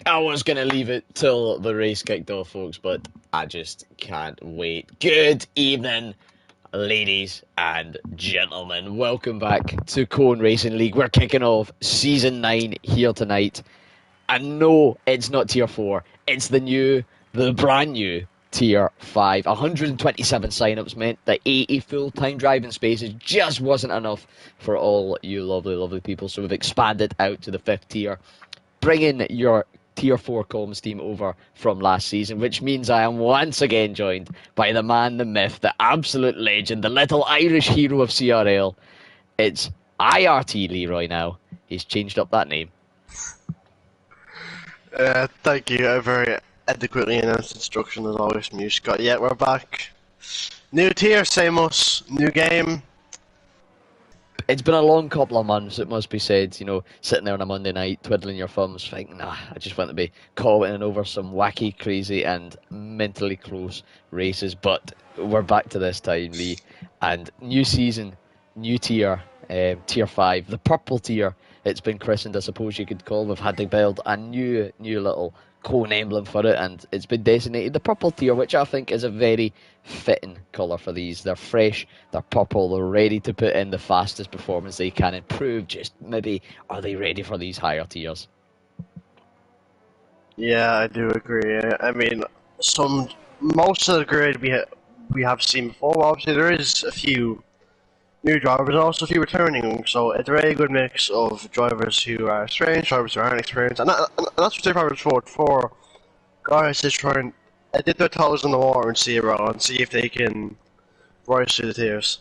I was going to leave it till the race kicked off, folks, but I just can't wait. Good evening, ladies and gentlemen. Welcome back to Cone Racing League. We're kicking off Season 9 here tonight. And no, it's not Tier 4. It's the brand new Tier 5. 127 sign-ups meant that 80 full-time driving spaces just wasn't enough for all you lovely, lovely people. So we've expanded out to the 5th tier, bringing your Tier 4 comms team over from last season, which means I am once again joined by the man, the myth, the absolute legend, the little Irish hero of CRL. It's IRT Leroy now. He's changed up that name. Thank you. A very adequately announced instruction as always from you, Scott. Yeah, we're back. New tier, same us. New game. It's been a long couple of months, it must be said, sitting there on a Monday night, twiddling your thumbs, thinking, I just want to be commenting over some wacky, crazy, and mentally close races. But we're back to this time, Lee, and new season, new tier, tier 5, the purple tier, it's been christened, I suppose you could call. We've had to build a new little cone emblem for it, and it's been designated the purple tier, which I think is a very fitting colour for these. They're fresh, they're purple, they're ready to put in the fastest performance they can improve. Just maybe, are they ready for these higher tiers? Yeah, I do agree. I mean, most of the grid we have seen before. Obviously, there is a few new drivers and also a few returning. So it's a very good mix of drivers who are experienced, drivers who aren't experienced, and that's what drivers for guys to try and dip their toes in the water and see around and see if they can rise through the tiers.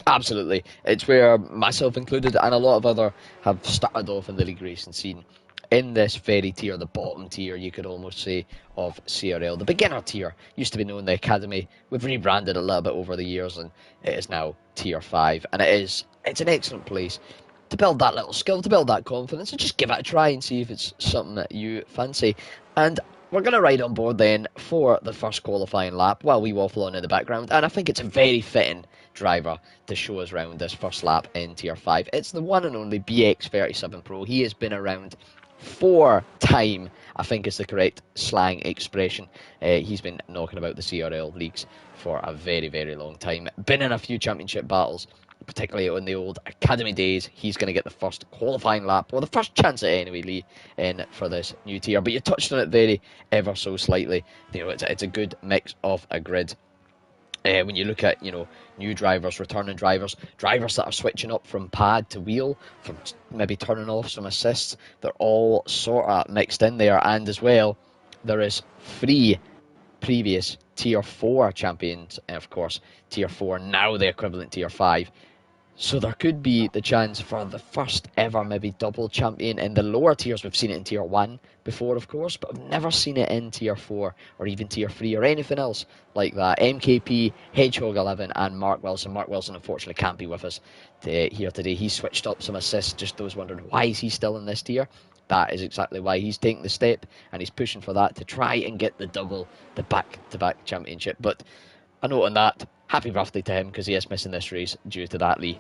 Absolutely. It's where myself included and a lot of other have started off in the league racing scene. In this very tier, the bottom tier, you could almost say, of CRL. The beginner tier used to be known the Academy. We've rebranded a little bit over the years, and it is now Tier 5. And it's an excellent place to build that little skill, to build that confidence, and just give it a try and see if it's something that you fancy. And we're going to ride on board then for the first qualifying lap while we waffle on in the background. And I think it's a very fitting driver to show us around this first lap in Tier 5. It's the one and only BX37 Pro. He has been around 4-time, I think is the correct slang expression. He's been knocking about the CRL leagues for a very, very long time. Been in a few championship battles, particularly in the old Academy days. He's going to get the first qualifying lap, or the first chance at it anyway, Lee, in for this new tier. But you touched on it very ever so slightly. It's a good mix of a grid. When you look at, new drivers, returning drivers that are switching up from pad to wheel, from maybe turning off some assists, they're all sort of mixed in there. And as well, there is 3 previous Tier 4 champions, and of course, Tier 4, now the equivalent Tier 5. So there could be the chance for the first ever maybe double champion in the lower tiers. We've seen it in Tier 1 before, of course, but I've never seen it in Tier 4 or even Tier 3 or anything else like that. MKP, Hedgehog 11 and Mark Wilson. Mark Wilson unfortunately can't be with us here today. He switched up some assists, just those wondering why is he still in this tier. That is exactly why he's taking the step, and he's pushing for that to try and get the back-to-back championship. But a note on that, happy birthday to him, because he is missing this race due to that, Lee.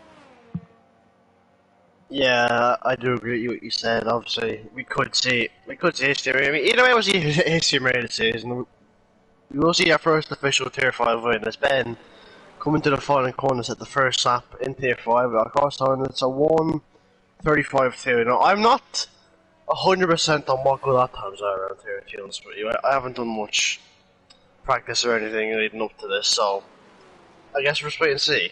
Yeah, I do agree with what you said. Obviously, we could see history. I mean, either way, we'll see history made this season. We will see our first official Tier 5 win. It's Ben coming to the final corners at the first lap in Tier 5 across town. It's a 1:35.2. Now, I'm not 100% on what good lap times are around here, to be honest with you. I haven't done much practice or anything leading up to this, so I guess we'll just wait and see.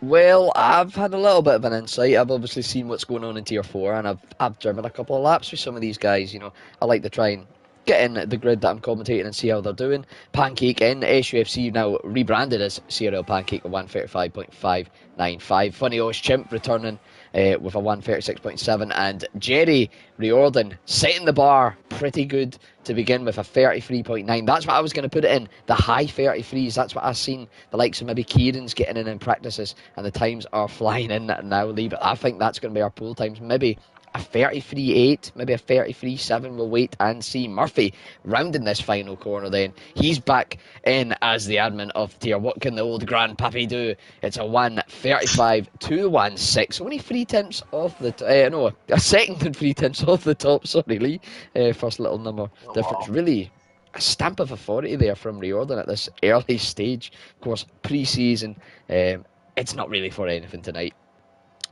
Well, I've had a little bit of an insight. I've obviously seen what's going on in Tier 4, and I've driven a couple of laps with some of these guys. I like to try and get in the grid that I'm commentating and see how they're doing. Pancake in SUFC, now rebranded as CRL Pancake, a 135.595. Funny Osh Chimp returning with a 136.7, and Jerry Riordan setting the bar pretty good to begin with, a 33.9. That's what I was going to put it in, the high 33s. That's what I've seen the likes of maybe Kieran's getting in practices, and the times are flying in now, Lee. But I think that's going to be our pool times, maybe a 33.8, maybe a 33.7. We'll wait and see. Murphy rounding this final corner then. He's back in as the admin of the tier. What can the old grandpappy do? It's a 1:35 to 1:6. Only 3 tenths off the no, a second and 3 tenths off the top. Sorry, Lee. First little number difference. Wow. Really a stamp of authority there from Riordan at this early stage. Of course, pre-season, it's not really for anything tonight.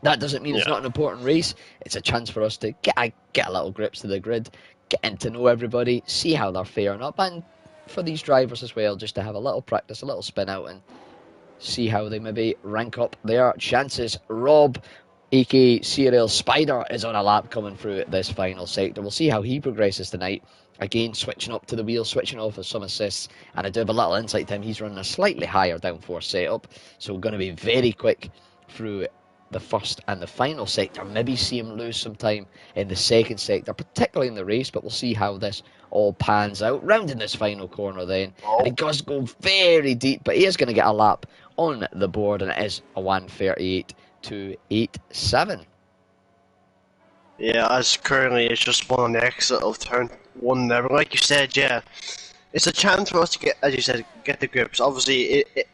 That doesn't mean it's Yeah. not an important race. It's a chance for us to get a little grips to the grid, getting to know everybody, see how they're faring up, and for these drivers as well, just to have a little practice, a little spin out, and see how they maybe rank up their chances. Rob, aka CRL Spider, is on a lap coming through this final sector. We'll see how he progresses tonight. Again, switching up to the wheel, switching off with some assists, and I do have a little insight to him. He's running a slightly higher downforce setup, so we're going to be very quick through the first and the final sector. Maybe see him lose some time in the second sector, particularly in the race, but we'll see how this all pans out. Rounding this final corner then, and it does go very deep, but he is going to get a lap on the board, and it is a 1:38 to 8.7. Yeah, as currently it's just one on the exit of turn one there. But like you said, yeah, it's a chance for us to get, as you said, get the grips. Obviously, it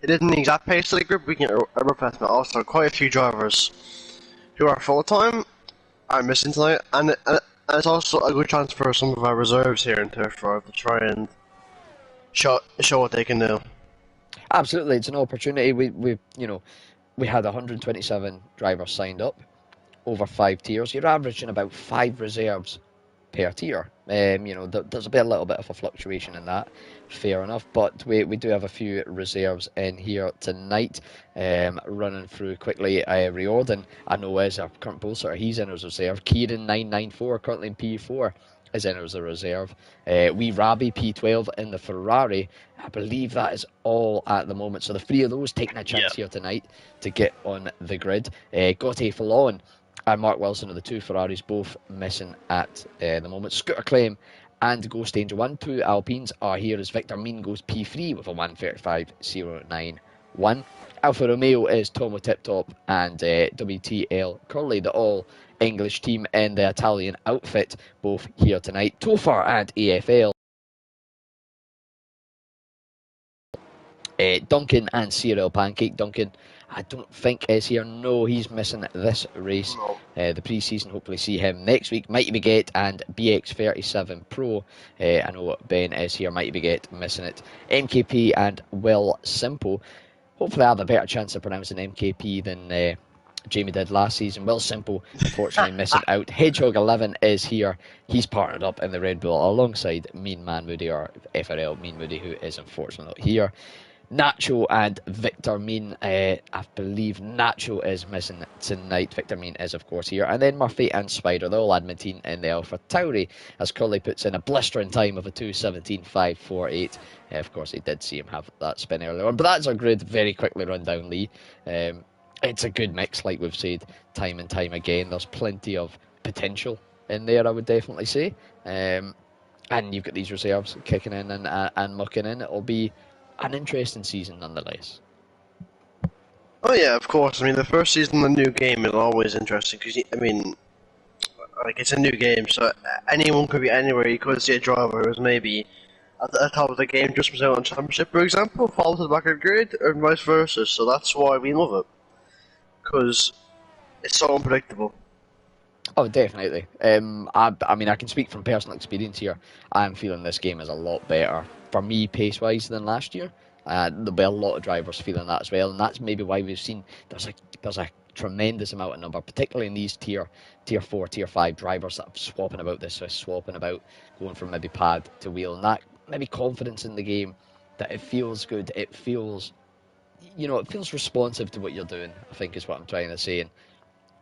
isn't the exact pace of the grip. We can get a replacement. Also, quite a few drivers who are full time are missing tonight, and it's also a good chance for some of our reserves here in Turf 5 to try and show what they can do. Absolutely, it's an opportunity. We had 127 drivers signed up over 5 tiers. You're averaging about 5 reserves per tier. There's a little bit of a fluctuation in that, fair enough, but we do have a few reserves in here tonight. Running through quickly, Riordan, I know, is our current pole sitter. He's in as a reserve. Kieran 994, currently in P4, is in as a reserve. Wee Rabi P12 in the Ferrari. I believe that is all at the moment. So the 3 of those taking a chance here tonight to get on the grid. Gotti Fallon and Mark Wilson are the 2 Ferraris, both missing at the moment. Scooter Claim and Ghost Angel 1-2 Alpines are here as Victor Mean goes P3 with a 1:35.091. Alfa Romeo is Tomo Tiptop and WTL Curley, the all English team in the Italian outfit, both here tonight. Tofar and AFL. Duncan and CRL Pancake. Duncan, I don't think is here. No, he's missing this race. The pre-season, hopefully see him next week. Mighty Baguette and BX37 Pro. I know Ben is here. Mighty Baguette missing it. MKP and Will Simple. Hopefully I have a better chance of pronouncing MKP than Jamie did last season. Will Simple, unfortunately, missing out. Hedgehog 11 is here. He's partnered up in the Red Bull alongside Mean Man Moody, or FRL Mean Moody, who is unfortunately not here. Nacho and Victor Mean, I believe Nacho is missing tonight. Victor Mean is, of course, here. And then Murphy and Spider, the all admin team in the Alpha Tauri, as Curly puts in a blistering time of a 2:17.548. Of course, he did see him have that spin earlier on. But that's our grid very quickly run down, Lee. It's a good mix, like we've said time and time again. There's plenty of potential in there, I would definitely say. And you've got these reserves kicking in and mucking in. It'll be an interesting season nonetheless. Oh yeah, of course. I mean, the first season of the new game is always interesting because it's a new game, so anyone could be anywhere. You could see a driver who's maybe at the top of the game just missed out on championship, for example, fall to the back of the grid, or vice versa. So that's why we love it, because it's so unpredictable. Oh, definitely. I mean, I can speak from personal experience here. I'm feeling this game is a lot better for me pace-wise than last year. There'll be a lot of drivers feeling that as well, and that's maybe why we've seen there's a tremendous amount of number, particularly in these tier 4, tier 5 drivers that are swapping about this, swapping about, going from maybe pad to wheel, and that maybe confidence in the game, that it feels good, it feels responsive to what you're doing, I think is what I'm trying to say. And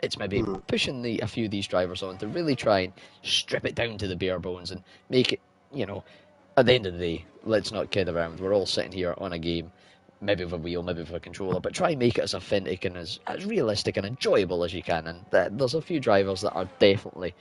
it's maybe pushing a few of these drivers on to really try and strip it down to the bare bones and make it, at the end of the day, let's not kid around. We're all sitting here on a game, maybe with a wheel, maybe with a controller, but try and make it as authentic and as realistic and enjoyable as you can. And there's a few drivers that are definitely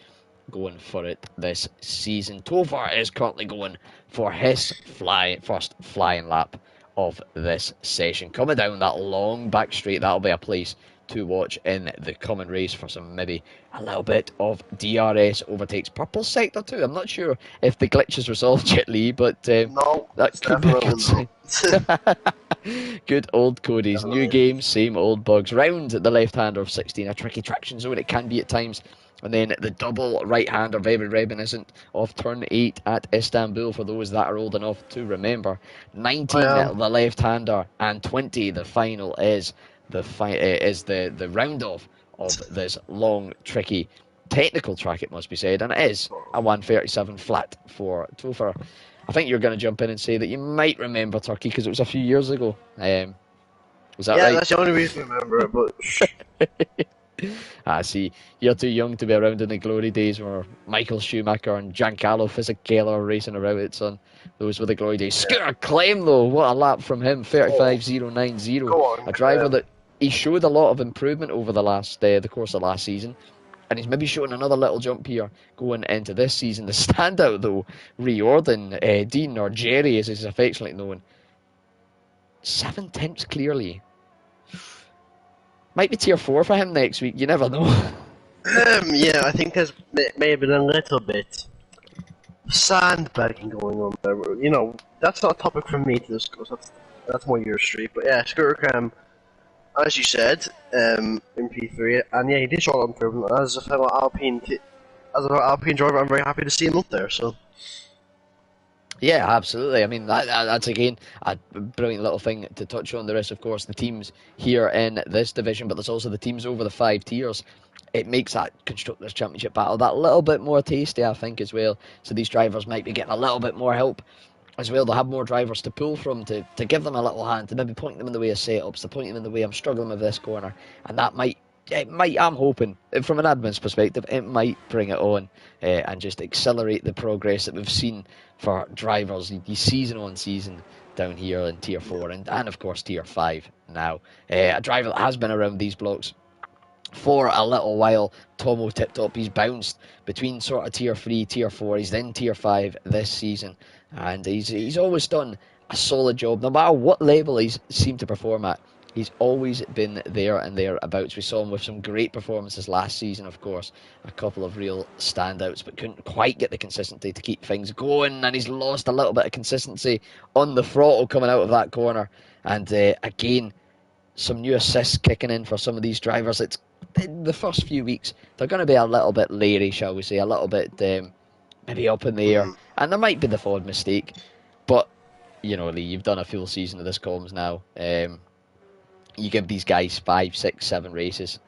going for it this season. Tovar is currently going for his first flying lap of this session. Coming down that long back straight, that'll be a place to watch in the common race for some maybe a little bit of DRS overtakes Purple Sector 2. I'm not sure if the glitch is resolved yet, Lee, but No, that it's could be a good definitely sign. not. Good old Cody's. New Definitely. game, same old bugs. Round the left-hander of 16, a tricky traction zone it can be at times. And then the double right-hander, very reminiscent of turn 8 at Istanbul, for those that are old enough to remember. 19, I the am. left-hander, and 20, the final, is the round-off of this long, tricky, technical track, it must be said. And it is a 137 flat for Topher. I think you're going to jump in and say that you might remember Turkey because it was a few years ago. Was that Yeah, right? that's the only reason I remember it, but I see. You're too young to be around in the glory days where Michael Schumacher and Giancarlo Fisichella were racing around it, son. Those were the glory days. yeah. Scooter Clem, though, what a lap from him. Oh, 35.090. go on, A driver Clem. that he showed a lot of improvement over the course of last season. And he's maybe showing another little jump here going into this season. The standout, though, Riordan, Dean, or Jerry, as he's affectionately known, 7 tenths clearly. Might be tier 4 for him next week, you never know. Yeah, I think there's may have been a little bit sandbagging going on there. You know, that's not a topic for me to discuss. That's more your street. But yeah, Scooter Cam, as you said, in P3, and yeah, he did show a lot of improvement. As a fellow Alpine driver, I'm very happy to see him up there. So Yeah, absolutely. I mean, that's again a brilliant little thing to touch on. There is, of course, the teams here in this division, but there's also the teams over the 5 tiers. It makes that Constructors' Championship battle that little bit more tasty, I think, as well. So these drivers might be getting a little bit more help as well. They'll have more drivers to pull from to give them a little hand, to maybe point them in the way of setups, to point them in the way I'm struggling with this corner. And that I'm hoping, from an admin's perspective, it might bring it on and just accelerate the progress that we've seen for drivers season on season down here in Tier 4 and of course Tier 5 now. A driver that has been around these blocks for a little while, Tomo Tip Top. He's bounced between sort of Tier 3, Tier 4. He's then Tier 5 this season. And he's always done a solid job, no matter what level he's seemed to perform at. He's always been there and thereabouts. We saw him with some great performances last season, of course. A couple of real standouts, but couldn't quite get the consistency to keep things going. And he's lost a little bit of consistency on the throttle coming out of that corner. And again, some new assists kicking in for some of these drivers. It's in the first few weeks, they're going to be a little bit leery, shall we say, a little bit maybe up in the air. And there might be the Ford mistake. But, you know, Lee, you've done a full season of this comms now. You give these guys 5, 6, 7 races,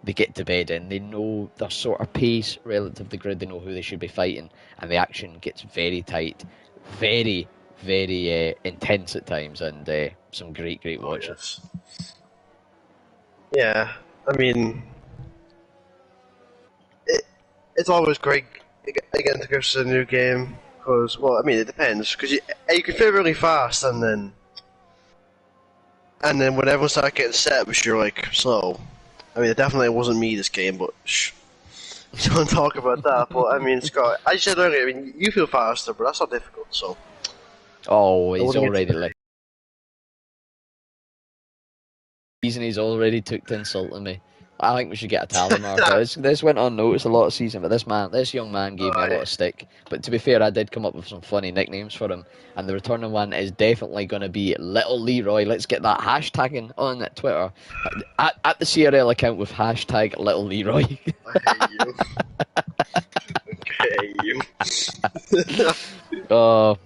they get to bed in, they know their sort of pace relative to the grid, they know who they should be fighting, and the action gets very tight, very, very intense at times, and some great watches. yes. Yeah, I mean, it's always great again to go to a new game because, well, I mean, it depends because you can feel really fast and then when everyone starts getting set, you're like slow. I mean, it definitely wasn't me this game, but don't talk about that. But I mean, Scott, I said earlier, I mean, you feel faster, but that's not difficult. So, oh, he's already like. He's already took to insulting me. I think we should get a tally marker. This went unnoticed a lot of season, but this young man gave me a lot of stick. But to be fair, I did come up with some funny nicknames for him, and the returning one is definitely going to be Little Leroy. Let's get that hashtagging on Twitter at the CRL account with hashtag Little Leroy. I hate you. Oh,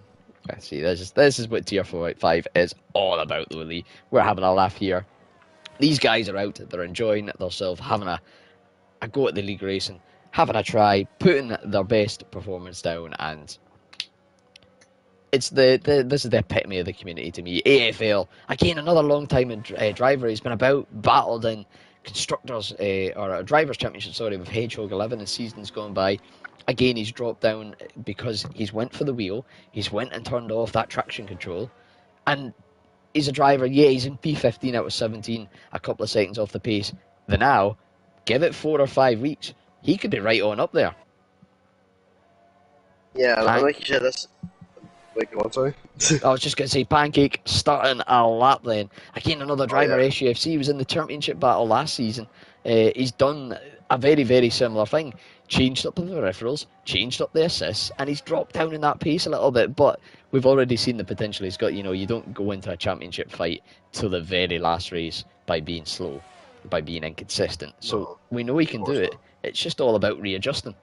I see. This is what Tier 4/5 is all about, though, Lee. We're having a laugh here. These guys are out, they're enjoying themselves, having a go at the league racing, having a try, putting their best performance down, and it's this is the epitome of the community to me. AFL, again, another long time driver. He's been battled in constructors or a drivers' championship, sorry, with Hedgehog 11 in seasons gone by. Again, he's dropped down because he's went for the wheel, he's went and turned off that traction control, and he's a driver, yeah, he's in P15 out of 17, a couple of seconds off the pace. The now, give it 4 or 5 weeks, he could be right on up there. Yeah, like you said, Wait, go on, sorry. I was just going to say, Pancake starting a lap then. Again, another driver, yeah. SUFC, was in the championship battle last season. He's done a very, very similar thing. Changed up the peripherals, changed up the assists, and he's dropped down in that pace a little bit. But we've already seen the potential he's got. You don't go into a championship fight till the very last race by being slow, by being inconsistent. So No, we know he can do it. not. It's just all about readjusting.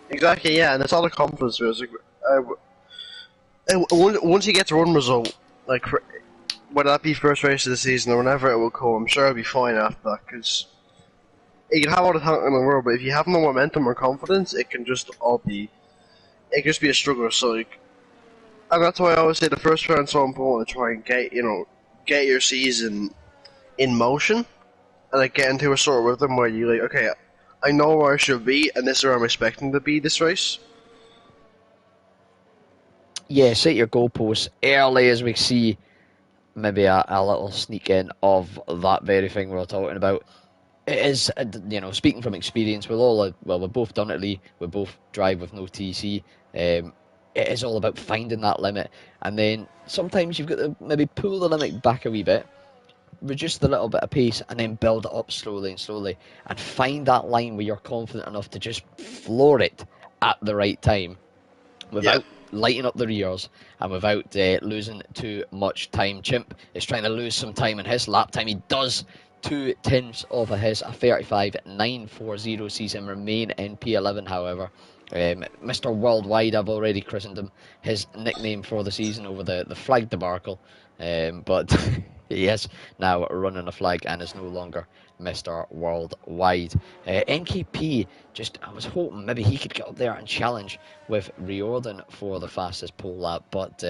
Exactly, yeah, and it's all the confidence. Once he gets a run result, like whether that be first race of the season or whenever it will come, I'm sure he'll be fine after that. Because you can have all the talent in the world, but if you have no momentum or confidence, it can just be a struggle. So, and that's why I always say the first round's so important to try and get your season in motion, and like get into a sort of rhythm where you like, okay, I know where I should be, and this is where I'm expecting to be this race. Yeah, set your goalposts early as we see maybe a little sneak in of that very thing we're talking about. It is, speaking from experience, we've both done it, Lee. We both drive with no TC. It is all about finding that limit, and then sometimes you've got to maybe pull the limit back a wee bit, reduce the little bit of pace, and then build it up slowly and slowly, and find that line where you're confident enough to just floor it at the right time, without lighting up the rears and without losing too much time. Chimp is trying to lose some time in his lap time. He does 2/10 of a 35.940, sees him remain in P11. However, Mr. Worldwide, I've already christened him, his nickname for the season over the flag debacle, but he is now running a flag and is no longer Mr. Worldwide. NKP, I was hoping maybe he could get up there and challenge with Riordan for the fastest pole lap, but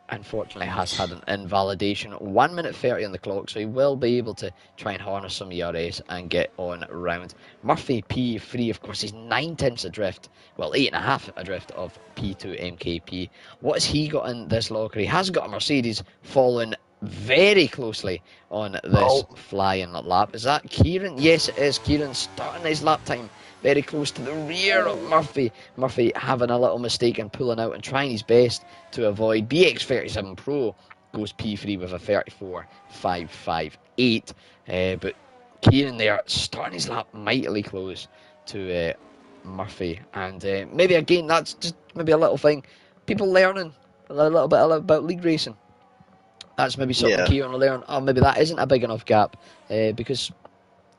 unfortunately has had an invalidation. 1 minute 30 on the clock, so he will be able to try and harness some ERS and get on round. Murphy P3, of course, he's 9/10 adrift, well, 8.5 adrift of P2 MKP. What has he got in this locker? He has got a Mercedes following very closely on this flying lap. Is that Kieran? Yes, it is. Kieran starting his lap time very close to the rear of Murphy. Murphy having a little mistake and pulling out and trying his best to avoid. BX37 Pro goes P3 with a 34.558. But Kieran there starting his lap mightily close to Murphy. And maybe again, that's just maybe a little thing. People learning a little bit about league racing. That's maybe something Kieran will learn. Oh, maybe that isn't a big enough gap because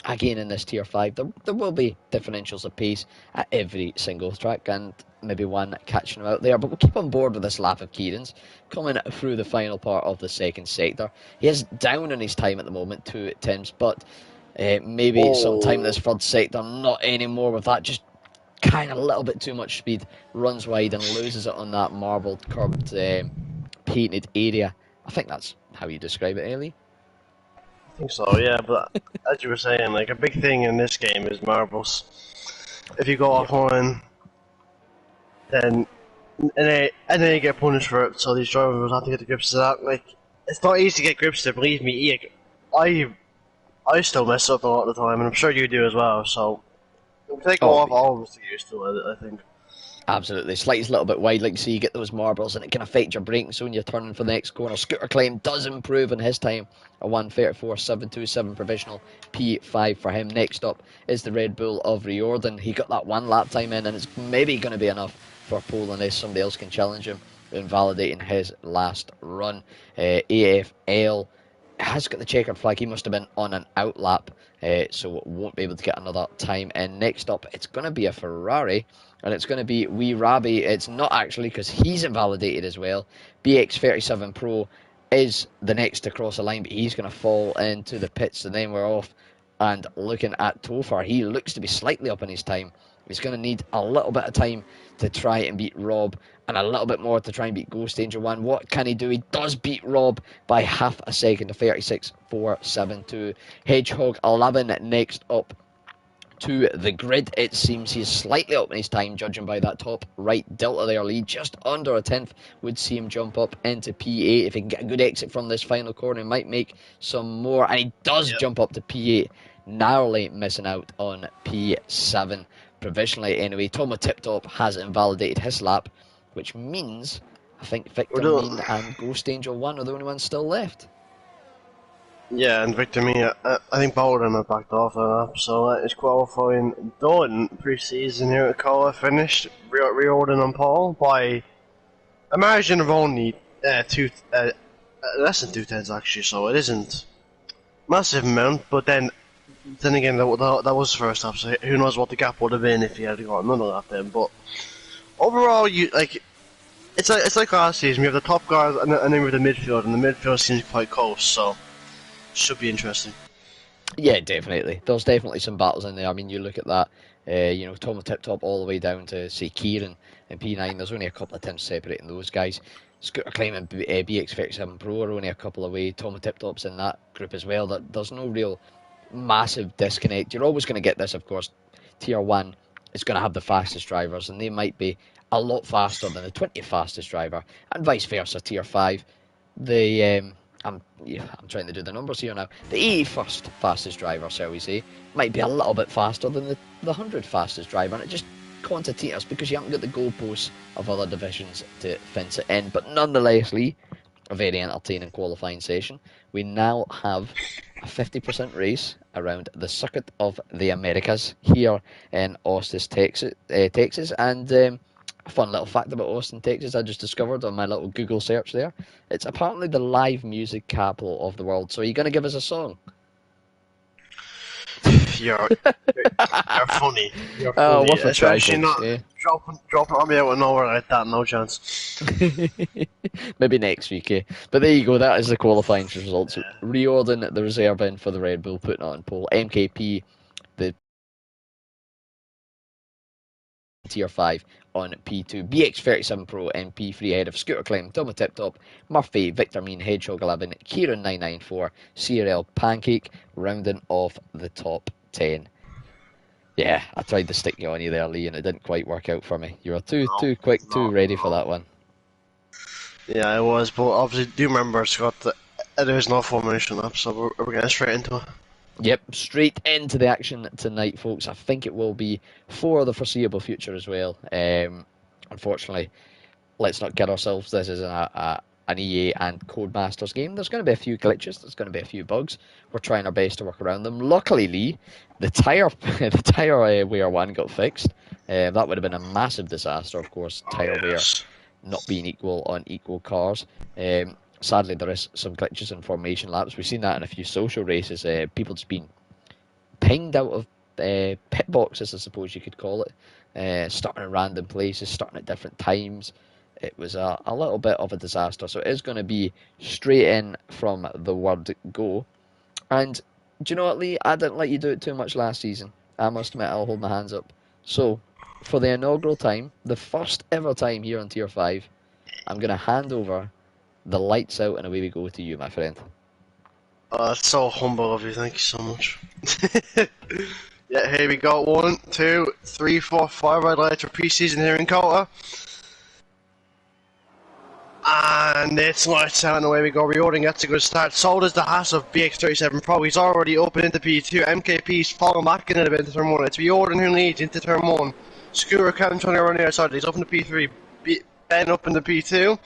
again, in this tier 5, there will be differentials of pace at every single track, and maybe one catching him out there. But we'll keep on board with this lap of Kieran's coming through the final part of the second sector. He is down in his time at the moment, 2/10, but maybe sometime in this third sector, not anymore with that. Just kind of a little bit too much speed, runs wide and loses it on that marbled, curbed, painted area. I think that's how you describe it, Ellie. I think so, yeah, but as you were saying, like, a big thing in this game is marbles. If you go offline, then and then you get punished for it, so these drivers have to get the grips to that. Like, it's not easy to get grips to, believe me. I still mess up a lot of the time, and I'm sure you do as well, so it'll take all of us to get used to it, I think. Absolutely. Slightest little bit wide, like so you get those marbles and it can affect your braking, so when you're turning for the next corner. Scooter Claim does improve in his time, a 1:34.727 provisional P5 for him. Next up is the Red Bull of Riordan. He got that one lap time in and it's maybe going to be enough for pole unless somebody else can challenge him, invalidating his last run. AFL has got the checkered flag. He must have been on an out lap, so won't be able to get another time in. Next up, it's going to be a Ferrari, and it's going to be Wee Rabbi. It's not actually, because he's invalidated as well. BX37 Pro is the next to cross the line, but he's going to fall into the pits, and then we're off. And looking at Topher, he looks to be slightly up in his time. He's going to need a little bit of time to try and beat Rob, and a little bit more to try and beat Ghost Angel 1. What can he do? He does beat Rob by half a second to 36.472. Hedgehog 11 next up to the grid. It seems he's slightly up in his time, judging by that top right delta there lead. Just under a tenth would see him jump up into P8. If he can get a good exit from this final corner, he might make some more. And he does jump up to P8, narrowly missing out on P7 provisionally anyway. Tomo Tip Top has invalidated his lap, which means I think Victor We're Mean and Ghost Angel 1 are the only ones still left. Yeah, and Victor Me, I think both of them have backed off that, so that is qualifying done. Pre-season here at Cola finished, reordering on pole by a margin of only less than 2 tenths actually, so it isn't massive amount. But then again, that was the first lap, so who knows what the gap would have been if he had got another lap then. But overall, it's like last season. We have the top guys and then we have the midfield, and the midfield seems quite close, so. Should be interesting. Yeah, definitely. There's definitely some battles in there. I mean, you look at that, Tom Tip Top all the way down to, say, Kieran and P9. There's only a couple of tenths separating those guys. Scooter Climb and BX37 Pro are only a couple away. Tom Tip Top's in that group as well. There's no real massive disconnect. You're always going to get this, of course. Tier 1 is going to have the fastest drivers, and they might be a lot faster than the 20th fastest driver, and vice versa. Tier 5, I'm trying to do the numbers here now. The 81st fastest driver, shall we say, might be a little bit faster than the 100th fastest driver, and it just quantitates us because you haven't got the goalposts of other divisions to fence it in. But nonetheless, Lee, a very entertaining qualifying session. We now have a 50% race around the Circuit of the Americas here in Austin, Texas, and a fun little fact about Austin, Texas, I just discovered on my little Google search there. It's apparently the live music capital of the world. So are you going to give us a song? You're funny. You're funny. Worth a try, Especially not dropping on me out of nowhere like that. No chance. Maybe next week, eh? But there you go. That is the qualifying results. Reordering the reserve in for the Red Bull, putting it on pole. MKP, the Tier 5 on P2, BX37 Pro and P3 ahead of Scooter Climb, Tomo Tip Top, Murphy, Victor Mean, Hedgehog 11, Kieran 994, CRL Pancake, rounding off the top 10. Yeah, I tried to stick you on you there, Lee, and it didn't quite work out for me. You were too quick, too ready for that one. Yeah, I was, but obviously do remember, Scott, that there is no formation lap, so we're getting straight into it. Yep, straight into the action tonight, folks. I think it will be for the foreseeable future as well. Unfortunately, let's not kid ourselves. This is an EA and Codemasters game. There's going to be a few glitches. There's going to be a few bugs. We're trying our best to work around them. Luckily, Lee, the tire wear one got fixed. That would have been a massive disaster, of course. Tire wear not being equal on equal cars. Sadly, there is some glitches in formation laps. We've seen that in a few social races. People just being pinged out of pit boxes, I suppose you could call it. Starting in random places, starting at different times. It was a little bit of a disaster. So it is going to be straight in from the word go. And do you know what, Lee? I didn't let you do it too much last season. I must admit, I'll hold my hands up. So, for the inaugural time, the first ever time here on Tier 5, I'm going to hand over the lights out and away we go to you, my friend. That's so humble of you, thank you so much. Yeah, here we go. 1, 2, 3, 4, 5 red lights for pre-season here in Kota. And it's lights out and away we go. Reordering gets a good start. So does the Haas of BX37 Pro. He's already open into P2. MKP's falling back in a bit into turn 1. It's Reordering who leads into turn 1. Scooter Cam trying to run the outside. He's up in the P3. Ben up in the P2.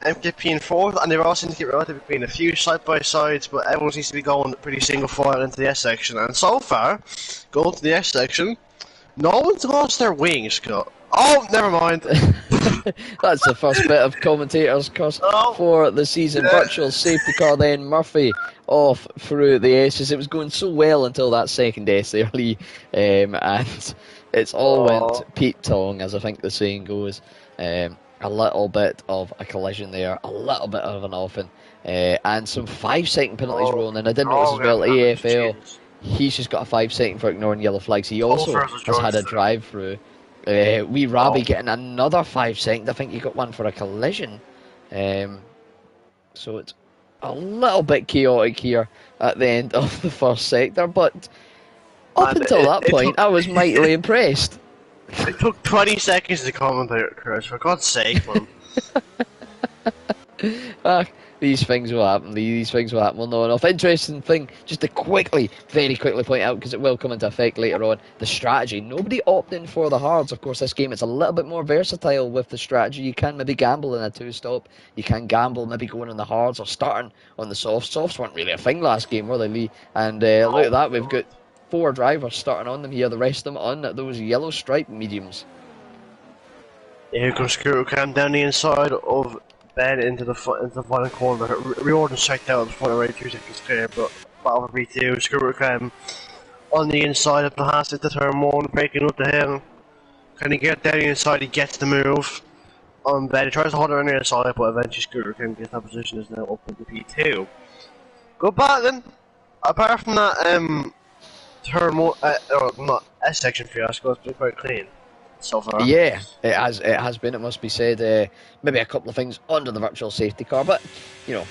MKP in 4th, and they're all seem to get relative between a few side-by-sides, but everyone seems to be going pretty single file into the S section. And so far, going to the S section, no one's lost their wings, Scott. Oh, never mind. That's the first bit of commentators' curse for the season. Virtual safety car then. Murphy off through the S's. It was going so well until that second S there, Lee. And it's all went Pete Tong, as I think the saying goes. A little bit of a collision there, a little bit of an offing, and some 5-second penalties rolling in. I did notice as well, AFL, he's just got a 5-second for ignoring yellow flags. He also has had a drive-through. Wee Robbie getting another 5 second. I think he got one for a collision. So it's a little bit chaotic here at the end of the first sector, but up until that point, I was mightily impressed. It took 20 seconds to commentate, Chris, for God's sake, man. Ah, these things will happen. These things will happen. Well, no enough. Interesting thing, just to quickly, very quickly point out, because it will come into effect later on, the strategy. Nobody opting for the hards. Of course, this game it's a little bit more versatile with the strategy. You can maybe gamble in a two-stop. You can gamble maybe going on the hards or starting on the softs. Softs weren't really a thing last game, were they, Lee? And look at that, we've got 4 drivers starting on them here. The rest of them on those yellow stripe mediums. Here comes Scooter Cam down the inside of Ben into the final corner. Reorder's checked out at the front right 2 seconds clear, but battle for V2. Scooter Cam on the inside of the Haas into turn 1, breaking up the hill. Can he get down the inside? He gets the move on Ben. He tries to hold it on the inside, but eventually Scooter Cam gets that position, is now up into P2. Good battling. Apart from that, turn 1, not S section fiasco, it's been quite clean so far. Yeah, it has been, it must be said. Maybe a couple of things under the virtual safety car, but, you know,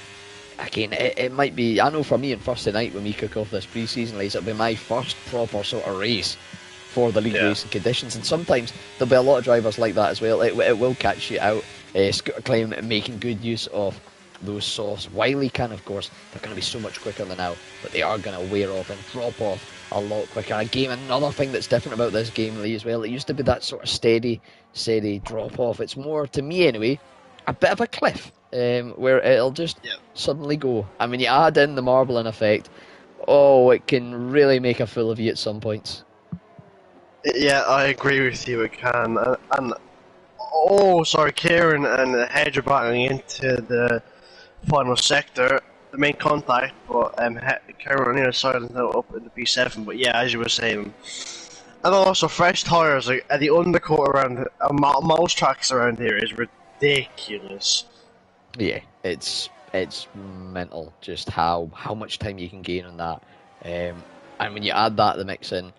again, it might be, I know for me on Thursday night when we kick off this pre-season race, it'll be my first proper sort of race for the league racing conditions, and sometimes there'll be a lot of drivers like that as well. It will catch you out. Scooter Climb making good use of those softs. Wiley can, of course, they're going to be so much quicker than now, but they are going to wear off and drop off a lot quicker. Again, another thing that's different about this game, Lee, as well, it used to be that sort of steady drop off. It's more, to me anyway, a bit of a cliff, where it'll just suddenly go. And when you add in the marbling effect, oh, it can really make a fool of you at some points. Yeah, I agree with you, it can. And oh, sorry, Kieran and Hedge are battling into the final sector, the main contact, but Kieran on the other side is now up in the P7, but yeah, as you were saying. And also, fresh tyres, like, at the undercut around, most tracks around here is ridiculous. Yeah, it's mental just how much time you can gain on that. And when you add that to the mix in,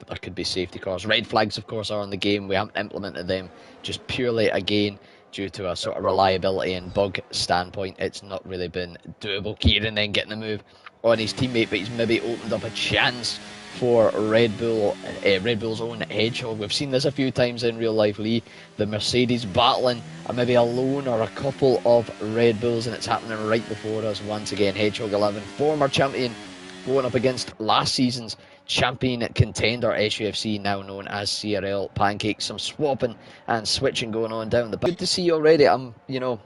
there could be safety cars. Red flags, of course, are on the game. We haven't implemented them just purely, again, due to a sort of reliability and bug standpoint. It's not really been doable. Kieran then getting the move on his teammate, but he's maybe opened up a chance for Red Bull's own Hedgehog. We've seen this a few times in real life, Lee. The Mercedes battling maybe a lone or a couple of Red Bulls, and it's happening right before us once again. Hedgehog 11, former champion, going up against last season's champion contender SUFC, now known as CRL Pancakes. Some swapping and switching going on down the back. Good to see you already. I'm going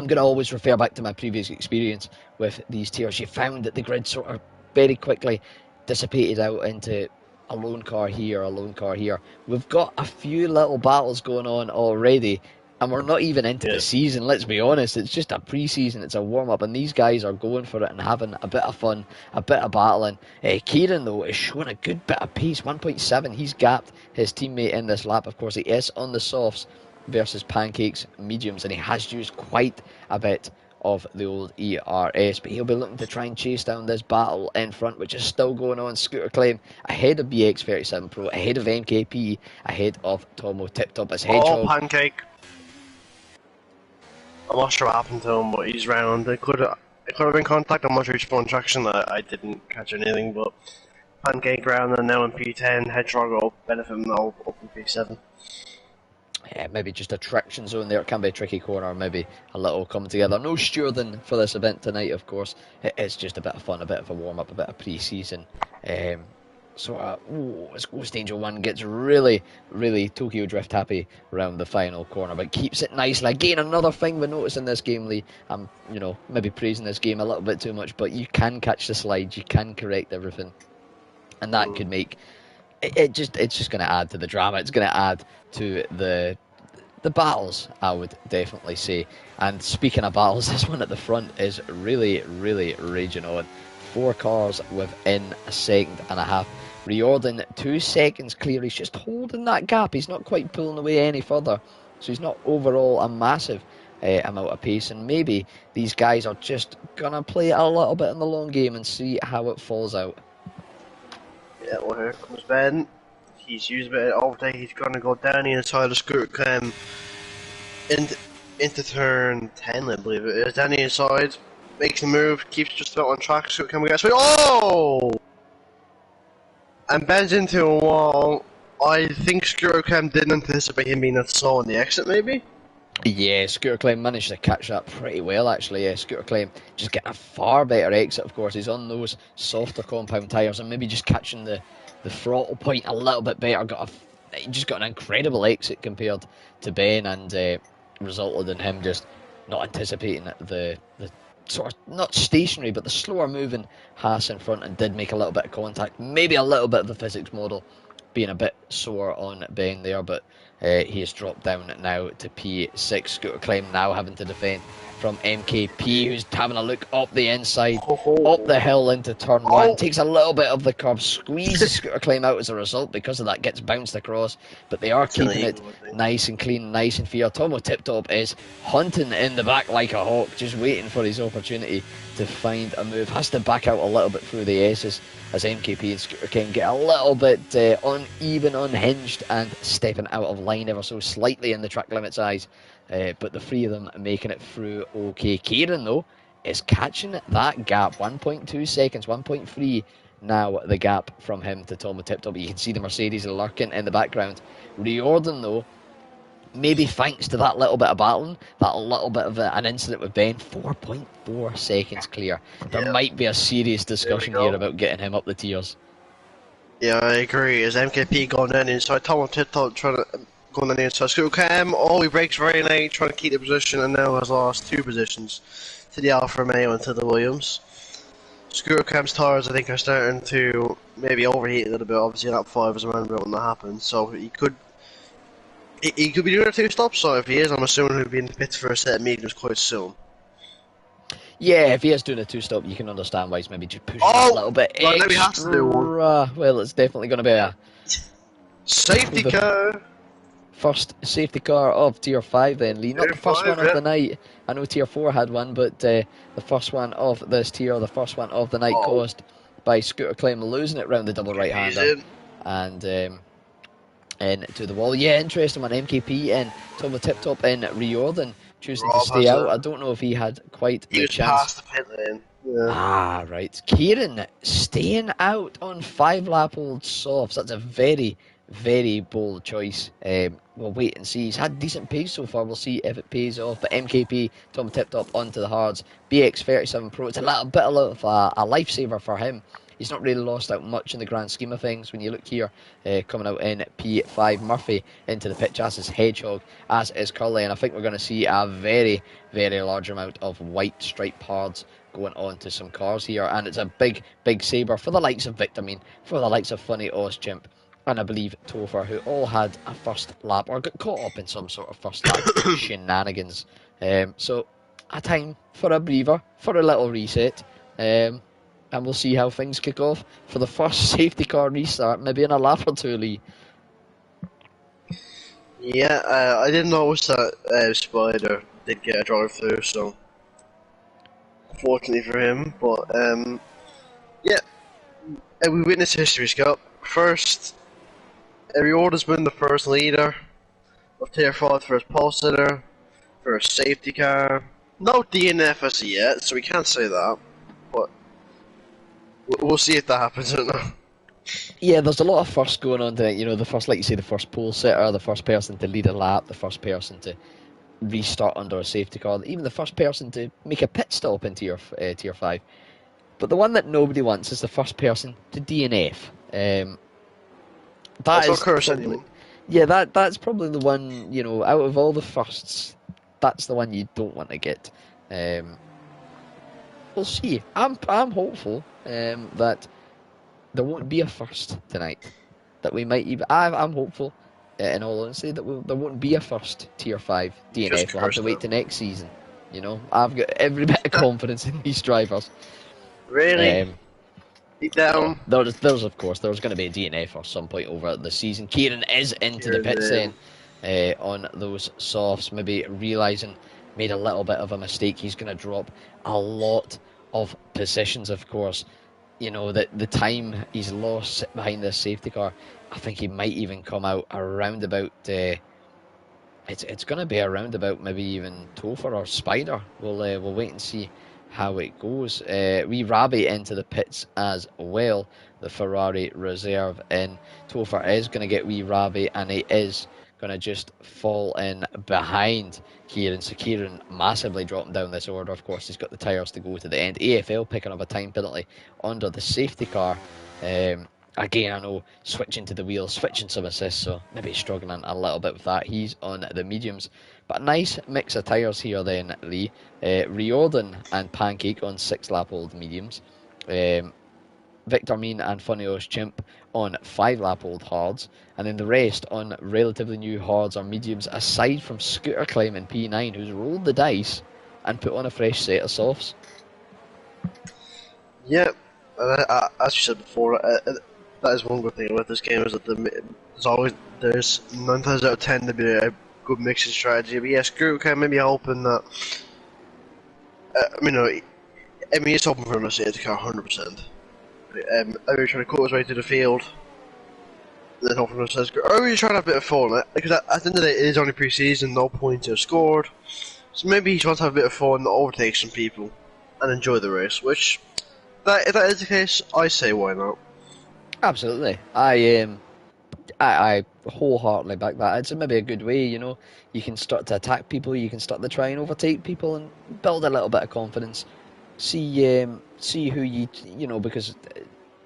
to always refer back to my previous experience with these tiers. You found that the grid sort of very quickly dissipated out into a lone car here, a lone car here. We've got a few little battles going on already, and we're not even into the season, let's be honest. It's just a pre-season, it's a warm-up, and these guys are going for it and having a bit of fun, a bit of battling. Kieran, though, is showing a good bit of pace, 1.7. He's gapped his teammate in this lap. Of course, he is on the softs versus Pancakes mediums, and he has used quite a bit of the old ERS, but he'll be looking to try and chase down this battle in front, which is still going on. Scooter Claim ahead of BX37 Pro, ahead of MKP, ahead of Tomo Tip Top as Hedgehog. Oh, Pancake. I'm not sure what happened to him, but he's round. It could have been contact. I'm not sure he's on traction. I didn't catch anything, but Pancake round and now in P10. Hedgehog will benefit from now up in P7. Yeah, maybe just a traction zone there. It can be a tricky corner, maybe a little coming together. No stewarding for this event tonight, of course. It's just a bit of fun, a bit of a warm-up, a bit of pre-season. As Ghost Angel 1 gets really, really Tokyo Drift happy around the final corner, but keeps it nicely. Again, another thing we notice in this game, Lee, I'm, maybe praising this game a little bit too much, but you can catch the slides, you can correct everything, and that could make it's just going to add to the drama. It's going to add to the battles, I would definitely say. And speaking of battles, this one at the front is really, really raging on. 4 cars within a second and a half. Riordan 2 seconds clear. He's just holding that gap. He's not quite pulling away any further. So he's not overall a massive amount of pace. And maybe these guys are just going to play a little bit in the long game and see how it falls out. Yeah, well, here comes Ben. He's used a bit of overtake. He's going to go down the inside of Scooter Clem into turn 10, I believe it is. Down the inside, makes the move, keeps just about on track. Scooter Clem gets oh! And Ben's into a wall. I think Scooter Clem didn't anticipate him being that slow on the exit, maybe? Yeah, Scooter Claim managed to catch that pretty well, actually. Yeah, Scooter Claim just getting a far better exit, of course. He's on those softer compound tyres and maybe just catching the throttle point a little bit better. He just got an incredible exit compared to Ben, and resulted in him just not anticipating the sort of, not stationary, but the slower moving Haas in front, and did make a little bit of contact. Maybe a little bit of the physics model being a bit sore on Ben there, but he has dropped down now to P6. Scooter Claim now having to defend from MKP, who's having a look up the inside, up the hill into turn one. Takes a little bit of the curb, squeezes Scooter Claim out as a result. Because of that, gets bounced across. But they are keeping it nice and clean, nice and fair. Tomo Tiptop is hunting in the back like a hawk, just waiting for his opportunity to find a move. Has to back out a little bit through the S's as MKP and Scooter King get a little bit uneven, unhinged, and stepping out of line ever so slightly in the track limit's eyes. But the three of them making it through okay. Kieran, though, is catching that gap. 1.2 seconds, 1.3 now the gap from him to Tomo Tiptop. You can see the Mercedes lurking in the background. Riordan, though, maybe thanks to that little bit of battling, that little bit of an incident with Ben, 4.4 seconds clear. There might be a serious discussion here about getting him up the tiers. Yeah, I agree. Is MKP going in inside? Tom on TikTok trying to go on the inside. Scooter Cam, he breaks very late, trying to keep the position, and now has lost 2 positions to the Alfa Romeo and to the Williams. Scooter Cam's tires, I think, are starting to maybe overheat a little bit. Obviously, lap 5 is around about when that happens, so he could be doing a 2-stop. So if he is, I'm assuming he'll be in the pits for a set of mediums quite soon. Yeah, if he is doing a 2-stop, you can understand why he's maybe just pushing a little bit extra. Maybe he has to do one. Well, it's definitely going to be a safety car. First safety car of Tier 5 then, Lee. Not the first one of the night. I know Tier 4 had one, but the first one of this tier, the first one of the night, caused by Scooter Claim losing it round the double right-hander. And into the wall. Yeah, interesting one. MKP and Tomo Tiptop and Riordan choosing to stay out. I don't know if he had quite the chance. He was past the pit lane. Yeah. Right. Kieran staying out on 5-lap-old softs. That's a very, very bold choice. We'll wait and see. He's had decent pace so far. We'll see if it pays off. But MKP, Tomo Tiptop onto the hards. BX37 Pro. It's a little bit of a lifesaver for him. He's not really lost out much in the grand scheme of things. When you look here, coming out in P5, Murphy into the pit as is Hedgehog, as is Curly, and I think we're going to see a very, very large amount of white stripe hards going on to some cars here, and it's a big, big sabre for the likes of Victorine, for the likes of Funny Ozchimp, and I believe Topher, who all had a first lap, or got caught up in some sort of first lap shenanigans. So, a time for a breather, for a little reset. And we'll see how things kick off for the first safety car restart, maybe in a lap or two, Lee. Yeah, I didn't notice that Spider did get a drive through, so fortunately for him. But yeah, we witnessed history, Scott. First, Riordan's been the first leader of Tier 5, first pole sitter, first safety car. No DNF as yet, so we can't say that. But we'll see if that happens or not. Yeah, there's a lot of firsts going on tonight. You know, the first, like you say, the first pole sitter, the first person to lead a lap, the first person to restart under a safety car, even the first person to make a pit stop in Tier 5. But the one that nobody wants is the first person to DNF. That's probably the one, you know, out of all the firsts, that's the one you don't want to get. We'll see. I'm hopeful that there won't be a first tonight. That we might even. I'm hopeful, in all honesty, that there won't be a first Tier 5 DNF. We'll have to wait to next season. You know, I've got every bit of confidence in these drivers. Really? Deep down. There's going to be a DNF at some point over the season. Kieran is into the pits then on those softs, maybe realising made a little bit of a mistake. He's going to drop a lot of positions, of course. You know, that the time he's lost behind this safety car, I think he might even come out around about. It's going to be around about maybe even Topher or Spider. We'll wait and see how it goes. Wee Rabbit into the pits as well. The Ferrari reserve in. Topher is going to get Wee Rabbit, and he is going to just fall in behind Kieran. So Kieran massively dropping down this order. Of course, he's got the tyres to go to the end. AFL picking up a time penalty under the safety car. Again, I know switching to the wheels, switching some assists, so maybe struggling a little bit with that. He's on the mediums. But a nice mix of tyres here then, Lee. Riordan and Pancake on 6-lap-old mediums. Victor Mean and Funnyos Chimp on 5-lap-old hards. And then the rest on relatively new hards or mediums, aside from Scooter Climb and P9, who's rolled the dice and put on a fresh set of softs. Yeah, as you said before, that is one good thing about this game, is that there's 9 times out of 10 to be a good mixing strategy. But yeah, Scooter Climb maybe hoping that. He's hoping for him to save the car 100%. Are you trying to cut his way to the field? Then hoping for him to are you trying to have a bit of fun? Because at the end of the day, it is only pre-season, no points are scored. So maybe he just wants to have a bit of fun, overtake some people, and enjoy the race. Which, if that is the case, I say why not. Absolutely. I wholeheartedly back that. It's maybe a good way, you can start to attack people, you can start to try and overtake people and build a little bit of confidence. See who because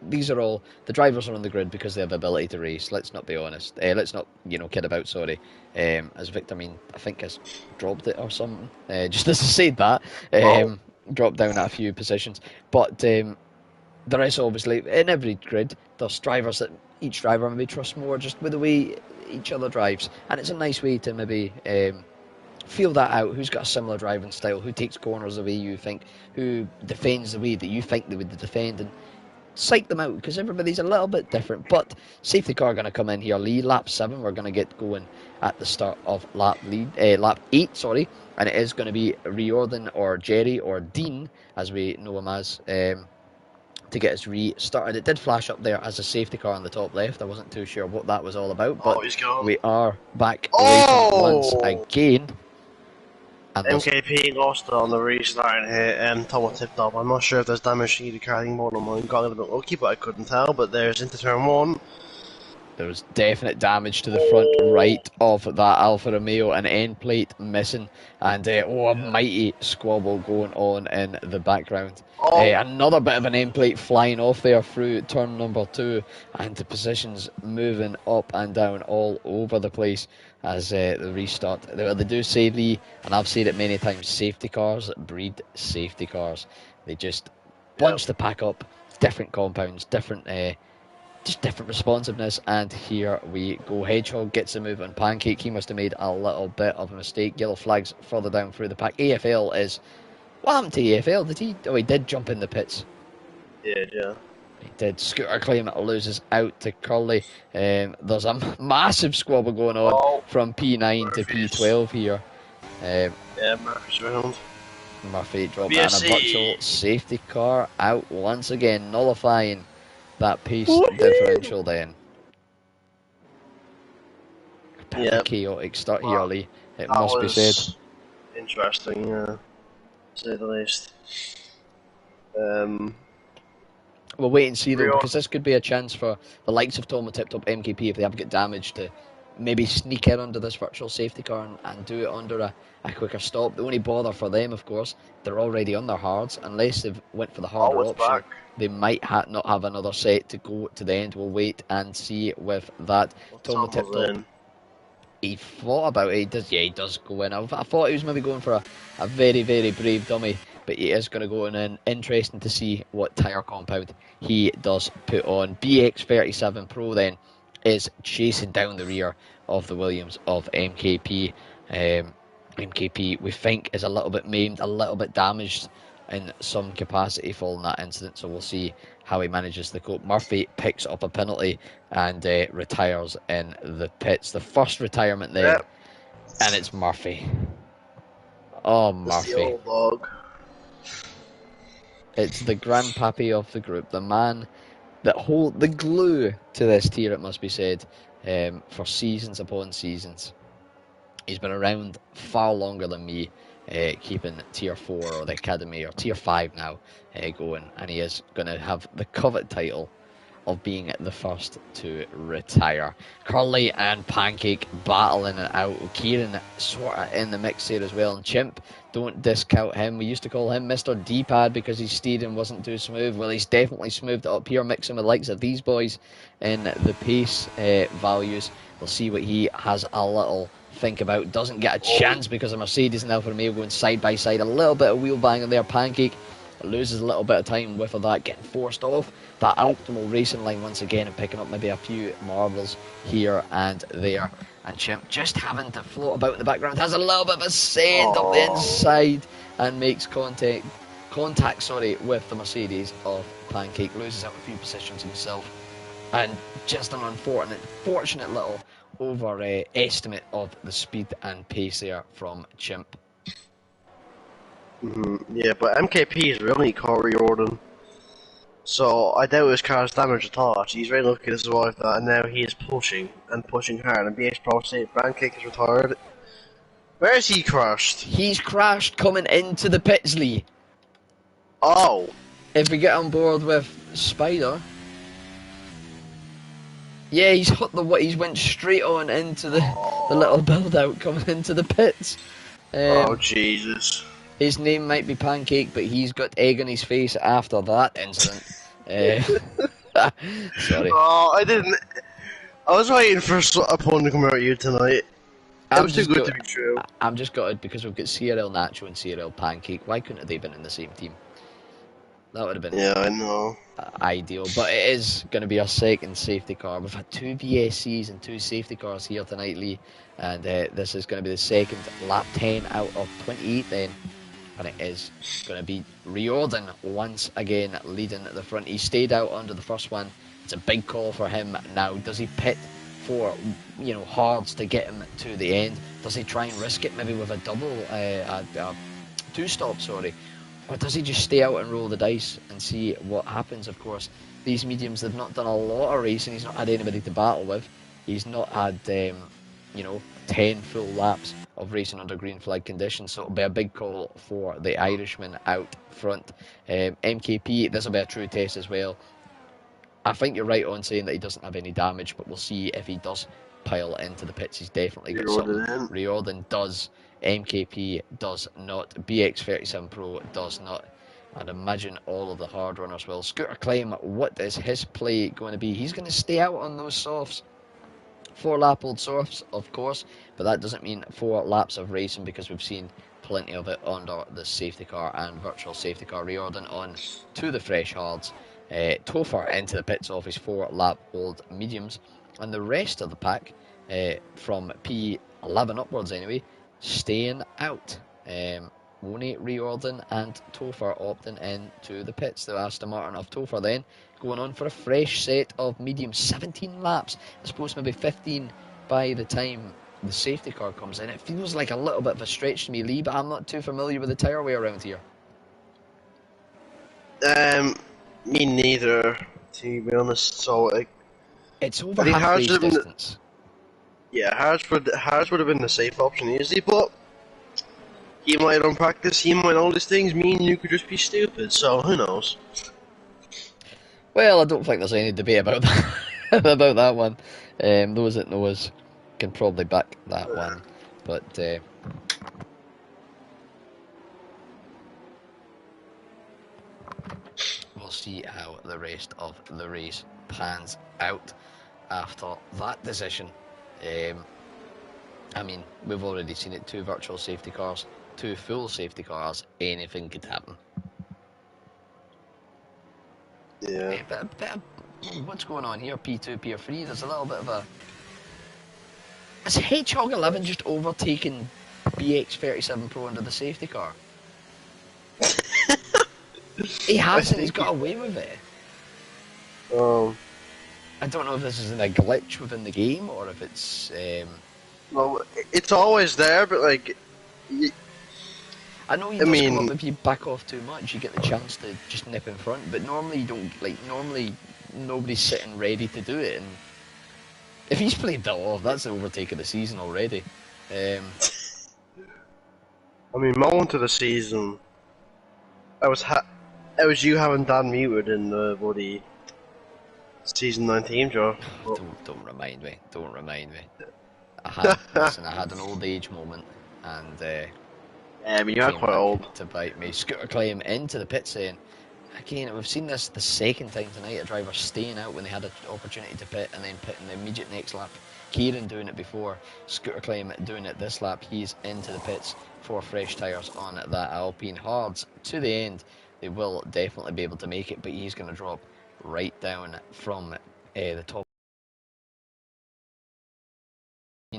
these are all, the drivers are on the grid because they have the ability to race. Let's not be honest. Let's not, kid about, sorry. As Victor I think has dropped it or something. Just as I said that, dropped down at a few positions. But the rest, obviously, in every grid, there's drivers that each driver maybe trusts more just with the way each other drives. And it's a nice way to maybe feel that out. Who's got a similar driving style? Who takes corners the way you think? Who defends the way that you think they would defend? And psych them out, because everybody's a little bit different. But safety car going to come in here. Lee, lap 7. We're going to get going at the start of lap 8. Sorry, and it is going to be Riordan or Jerry or Dean, as we know him as. To get us restarted. It did flash up there as a safety car on the top left. I wasn't too sure what that was all about, but we are back racing once again. And MKP lost on the restart here, Thomas tipped up. I'm not sure if there's damage to the car anymore than mine. Got a little bit lucky, but I couldn't tell. But there's into turn 1. There was definite damage to the front right of that Alfa Romeo, an end plate missing, and a mighty squabble going on in the background. Another bit of an end plate flying off there through turn number 2, and the positions moving up and down all over the place as the restart. They do say, Lee, and I've said it many times, safety cars breed safety cars. They just bunch the pack up, different compounds, different responsiveness, and here we go. Hedgehog gets the move on Pancake. He must have made a little bit of a mistake. Yellow flags further down through the pack. AFL is... What happened to AFL? Did he... Oh, he did jump in the pits. Yeah. He did. Scooter Claim loses out to Curly. There's a massive squabble going on from P9 to P12 here. Murphy's round. Murphy dropped and a virtual safety car out once again, nullifying that pace differential then. A bit of a chaotic start here, Lee. It must be said. Interesting, to say the least. We'll wait and see though, because this could be a chance for the likes of Toma Tip Top MKP, if they have got damage, to maybe sneak in under this virtual safety car and do it under a quicker stop. The only bother for them, of course, they're already on their hards. Unless they've went for the harder option, they might not have another set to go to the end. We'll wait and see with that. Toma Tip Top, he thought about it. He does go in. I thought he was maybe going for a very, very brave dummy, but he is going to go in, and interesting to see what tyre compound he does put on. BX37 Pro then is chasing down the rear of the Williams of MKP. MKP, we think, is a little bit maimed, a little bit damaged in some capacity following that incident, so we'll see how he manages to cope. Murphy picks up a penalty and retires in the pits. The first retirement there, and it's Murphy. Oh, Murphy. It's the old dog. It's the grandpappy of the group, the man that hold the glue to this tier, it must be said, for seasons upon seasons. He's been around far longer than me, keeping tier 4 or the academy, or tier 5 now, going, and he is going to have the coveted title of being the first to retire. Curly and Pancake battling it out. Kieran sort of in the mix here as well. And Chimp, don't discount him. We used to call him Mr. D-Pad because his steering wasn't too smooth. Well, he's definitely smoothed it up here, mixing with the likes of these boys in the pace values. We'll see what he has a little think about. Doesn't get a chance because of Mercedes and Alfa Romeo going side by side. A little bit of wheel banging there. Pancake loses a little bit of time with that, getting forced off that optimal racing line once again and picking up maybe a few marbles here and there. And Chimp just having to float about in the background, has a little bit of a send up the inside and makes contact with the Mercedes of Pancake, loses out a few positions himself, and just an unfortunate little overestimate of the speed and pace there from Chimp. Yeah, but MKP is really caught reordering. So I doubt his car's damaged at all. Actually, he's very lucky to survive that, and now he is pushing hard. And BH Pro State Pancake is retired. Where is he crashed? He's crashed coming into the pits, Lee. Oh. If we get on board with Spider. Yeah, he's he's went straight on into the little build out coming into the pits. Oh Jesus. His name might be Pancake, but he's got egg on his face after that incident. Sorry. Oh, I didn't. I was waiting for a pun to come out of you tonight. It was too good to be true. I'm just gutted because we've got CRL Nacho and CRL Pancake. Why couldn't they have been in the same team? That would have been I know. Ideal. But it is going to be our second safety car. We've had 2 VSCs and 2 safety cars here tonight, Lee. And this is going to be the second lap 10 out of 28 then. And it is going to be Riordan once again leading the front. He stayed out under the first one. It's a big call for him now. Does he pit for hards to get him to the end? Does he try and risk it maybe with a double, two-stop, sorry? Or does he just stay out and roll the dice and see what happens? Of course, these mediums, they've not done a lot of racing. He's not had anybody to battle with. He's not had, 10 full laps of racing under green flag conditions, so it'll be a big call for the Irishman out front. MKP, this will be a true test as well. I think you're right on saying that he doesn't have any damage, but we'll see if he does pile into the pits. He's definitely got something. Riordan does, MKP does not, BX37 Pro does not. I'd imagine all of the hard runners will. Scooter Claim, what is his play going to be? He's going to stay out on those softs. 4 lap old softs, of course, but that doesn't mean 4 laps of racing because we've seen plenty of it under the safety car and virtual safety car. Riordan on to the fresh hards. Topher into the pits off his 4 lap old mediums, and the rest of the pack from P11 upwards anyway, staying out. Woney, Riordan and Topher opting into the pits. The Aston Martin of Topher then going on for a fresh set of mediums. 17 laps. I suppose maybe 15 by the time the safety car comes in. It feels like a little bit of a stretch to me, Lee, but I'm not too familiar with the tyre wear around here. Me neither, to be honest. So it's over half race distance. Hards would have been the safe option easily, but he might on practice, he might all these things mean you could just be stupid, so who knows? Well, I don't think there's any debate about that about that one. Those that know us can probably back that one. But we'll see how the rest of the race pans out after that decision. I mean, we've already seen it. 2 virtual safety cars, 2 full safety cars. Anything could happen. Yeah. But what's going on here? P2, P3. There's a little bit of a. Has Hedgehog 11 just overtaken BX37 Pro under the safety car? He hasn't. He's got away with it. I don't know if this is a glitch within the game or if it's. Well, it's always there, but like. I know you just come up if you back off too much, you get the chance to just nip in front. But normally you don't. Like nobody's sitting ready to do it. And if he's played that off, that's the overtake of the season already. I mean, moment of the season. It was you having Dan muted in the bloody season 19 draw. But Don't remind me. Don't remind me. I had an old age moment, and yeah, I mean, you are came quite back old. to bite me. Scooter claim into the pit saying, again, we've seen this the second time tonight, a driver staying out when they had an opportunity to pit and then pit in the immediate next lap. Kieran doing it before, Scooter claim doing it this lap. He's into the pits for fresh tyres on that Alpine. Hards to the end. They will definitely be able to make it, but he's going to drop right down from the top.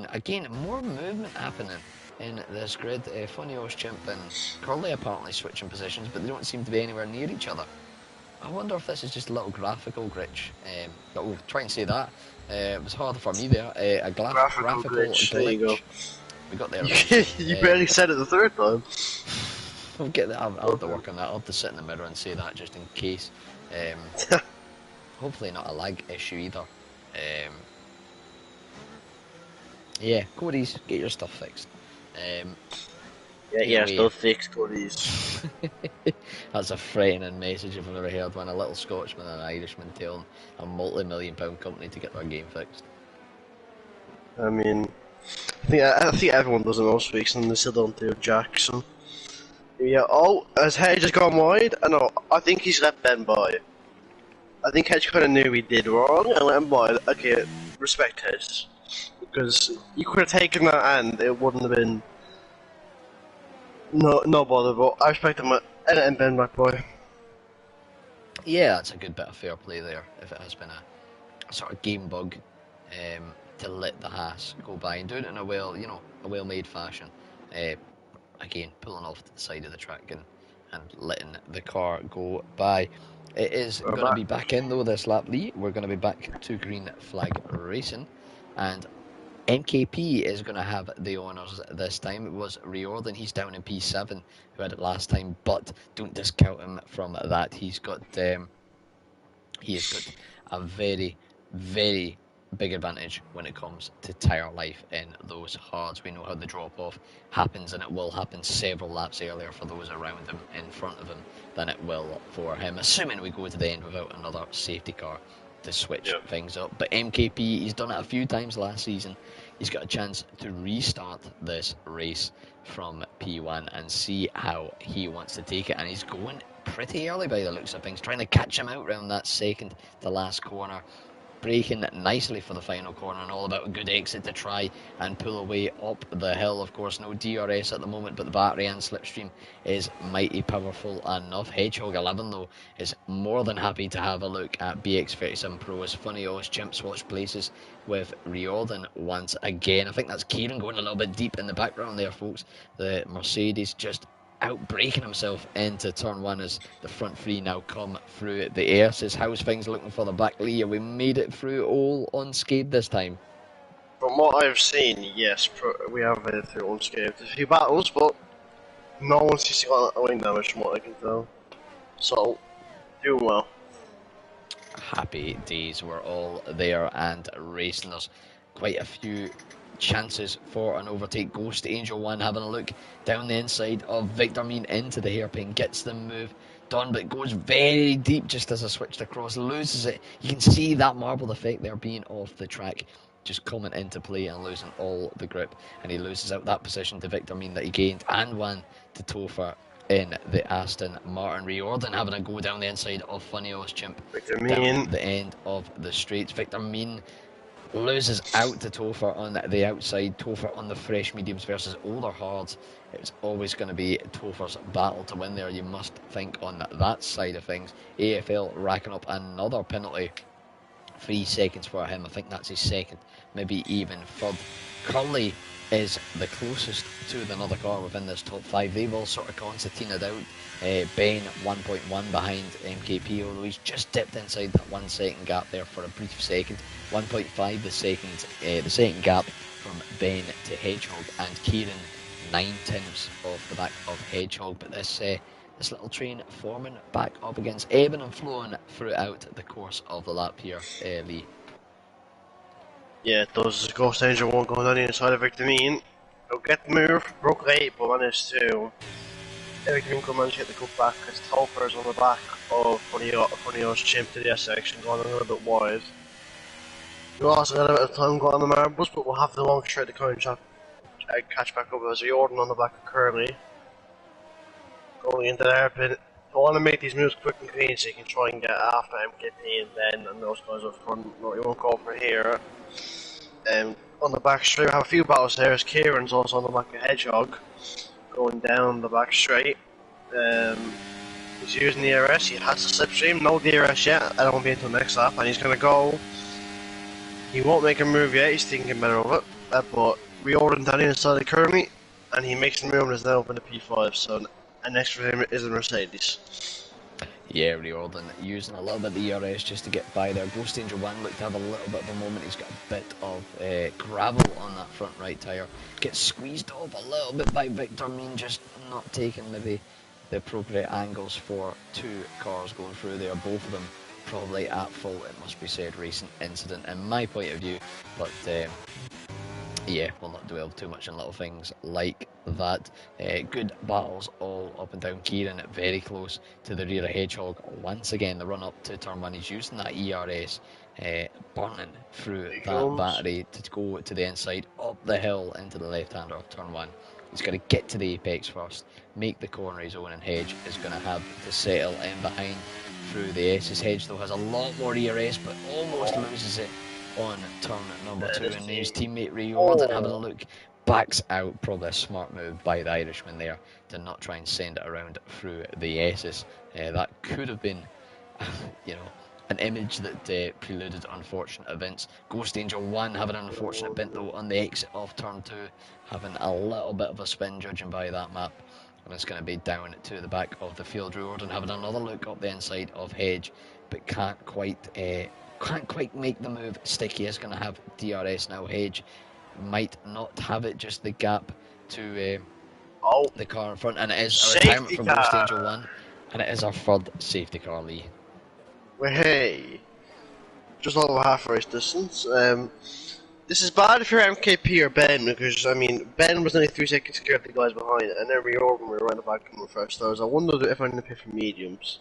Again, more movement happening in this grid. Funnyos, Chimp and Curly apparently switching positions, but they don't seem to be anywhere near each other. I wonder if this is just a little graphical glitch. But we'll try and say that. It was harder for me there. A graphical glitch. There you go. We got there You, eventually. you barely said it the third time. We'll get that. I'll have to work on that. I'll have to sit in the mirror and say that just in case. Hopefully not a lag issue either. Yeah, Cody's, get your stuff fixed. Yeah, still fixed, Cody's. That's a frightening message if I've ever heard one. A little Scotsman and an Irishman telling a multi-million-pound company to get their game fixed. I mean, I think everyone does it most weeks, and they still don't do Jackson. Yeah, oh, has Hedge has gone wide? I know, I think he's let Ben by. I think Hedge kind of knew he did wrong and let him by. Okay, respect Hedge. Because you could have taken that and it wouldn't have been no bother, but I respect him and Ben back by. Yeah, that's a good bit of fair play there, if it has been a sort of game bug to let the Haas go by and do it in a well-made fashion. Again, pulling off to the side of the track and letting the car go by. It is going to be back in though this lap, Lee. We're going to be back to green flag racing, and MKP is going to have the honours this time. It was Riordan. He's down in P7, who had it last time, but don't discount him from that. He has got a very, very big advantage when it comes to tyre life in those hards. We know how the drop-off happens, and it will happen several laps earlier for those around him, in front of him, than it will for him, assuming we go to the end without another safety car to switch things up. But MKP, he's done it a few times last season. He's got a chance to restart this race from P1 and see how he wants to take it, and he's going pretty early by the looks of things, trying to catch him out around that second to last corner, braking nicely for the final corner, and all about a good exit to try and pull away up the hill. Of course, no DRS at the moment, but the battery and slipstream is mighty powerful enough. Hedgehog 11 though is more than happy to have a look at BX37 Pro's. Funny Oz Chimp swatch places with Riordan once again. I think that's Kieran going a little bit deep in the background there, folks. The Mercedes just outbraking himself into turn one as the front three now come through the air. Says, how's things looking for the back, Lee? We made it through all unscathed this time. From what I've seen, yes, we have made it through unscathed. A few battles, but no one seems to got a wing damage from what I can tell. So, doing well. Happy days. We're all there and racing. There's quite a few chances for an overtake. Ghost Angel 1 having a look down the inside of Victor Mean into the hairpin, gets the move done, but goes very deep just as I switched across, loses it. You can see that marbled effect there being off the track, just coming into play and losing all the grip, and he loses out that position to Victor Mean that he gained, and one to Topher in the Aston Martin. Riordan having a go down the inside of Funny Oz Chimp down the end of the straights. Victor Mean loses out to Topher on the outside. Topher on the fresh mediums versus older hards. It's always going to be Topher's battle to win there, you must think, on that side of things. AFL racking up another penalty. 3 seconds for him. I think that's his second, maybe even third. Curly is the closest to another car within this top 5. They've all sort of concertinaed out. Ben 1.1 behind MKP, although he's just dipped inside that 1 second gap there for a brief second. 1.5 the second gap from Ben to Hedgehog, and Kieran 9 tenths off the back of Hedgehog. But this little train forming back up against ebbing and flowing throughout the course of the lap here, Lee. Yeah, it does. Ghost Angel 1 going on the inside of Victor Mean. He'll get the move, broke late, but managed to Eric Winkle managed to get the cut back as Topper's on the back of Funio's chimp to the S section, going a little bit wide. We also got a bit of time going on the marbles, but we'll have the long straight to catch back up as Riordan on the back of Curly. Going into the hairpin. I want to make these moves quick and clean so you can try and get after MKP and Ben and those guys up front. No, you won't go for here. On the back straight, we have a few battles here as Kieran's also on the back of Hedgehog. Going down the back straight. He's using the DRS, he has the slipstream, no DRS yet, I don't be until next lap, and he's going to go. He won't make a move yet, he's thinking better of it, but Riordan down inside the currently, and he makes the move and is now open to P5, so and next for him is the Mercedes. Yeah, Riordan using a little bit of the ERS just to get by there. Ghost Angel 1 looked to have a little bit of a moment. He's got a bit of gravel on that front right tyre. Gets squeezed off a little bit by Victor Mean, just not taking maybe the appropriate angles for two cars going through there. Both of them probably at fault, it must be said. Recent incident in my point of view, but yeah, we'll not dwell too much on little things like that. Good battles all up and down. Kieran very close to the rear of Hedgehog. Once again, the run up to turn 1, he's using that ERS, burning through that battery to go to the inside, up the hill into the left-hander of turn 1. He's got to get to the apex first, make the corner his own, and Hedge is going to have to settle in behind through the S's. Hedge, though, has a lot more ERS, but almost loses it on turn number 2, and his teammate Riordan having a look, backs out. Probably a smart move by the Irishman there to not try and send it around through the S's. That could have been, you know, an image that preluded unfortunate events. Ghost Angel 1 having an unfortunate bent though on the exit of turn 2, having a little bit of a spin judging by that map, and it's going to be down to the back of the field. Riordan having another look up the inside of Hedge, but can't quite make the move. Sticky is going to have DRS now. Hedge might not have it, just the gap to the car in front, and it is a retirement for Ghost Angel 1, and it is our third safety car, Lee. Well, hey, just over half race distance. This is bad if you're MKP or Ben, because I mean Ben was only 3 seconds clear of the guys behind it, and then Riordan were around the back coming first. So I wondered if I'm going to pit for mediums,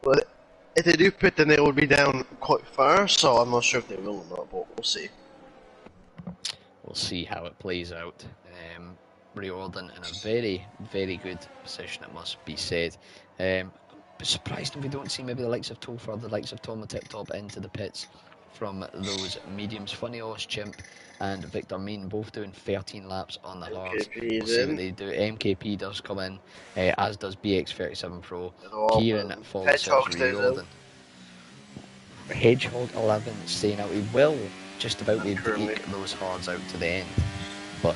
but if they do pit, then they will be down quite far. So I'm not sure if they will or not, but we'll see. We'll see how it plays out. Riordan in a very, very good position, it must be said. Surprised if we don't see maybe the likes of Topher, the likes of Tom Tip Top into the pits from those mediums. Funnyos, Chimp and Victor Mean both doing 13 laps on the hards. We'll see what they do. MKP does come in, as does BX37 Pro. Kieran follows Riordan. Hedgehog 11 staying out. He will just about be able to eke those hards out to the end, but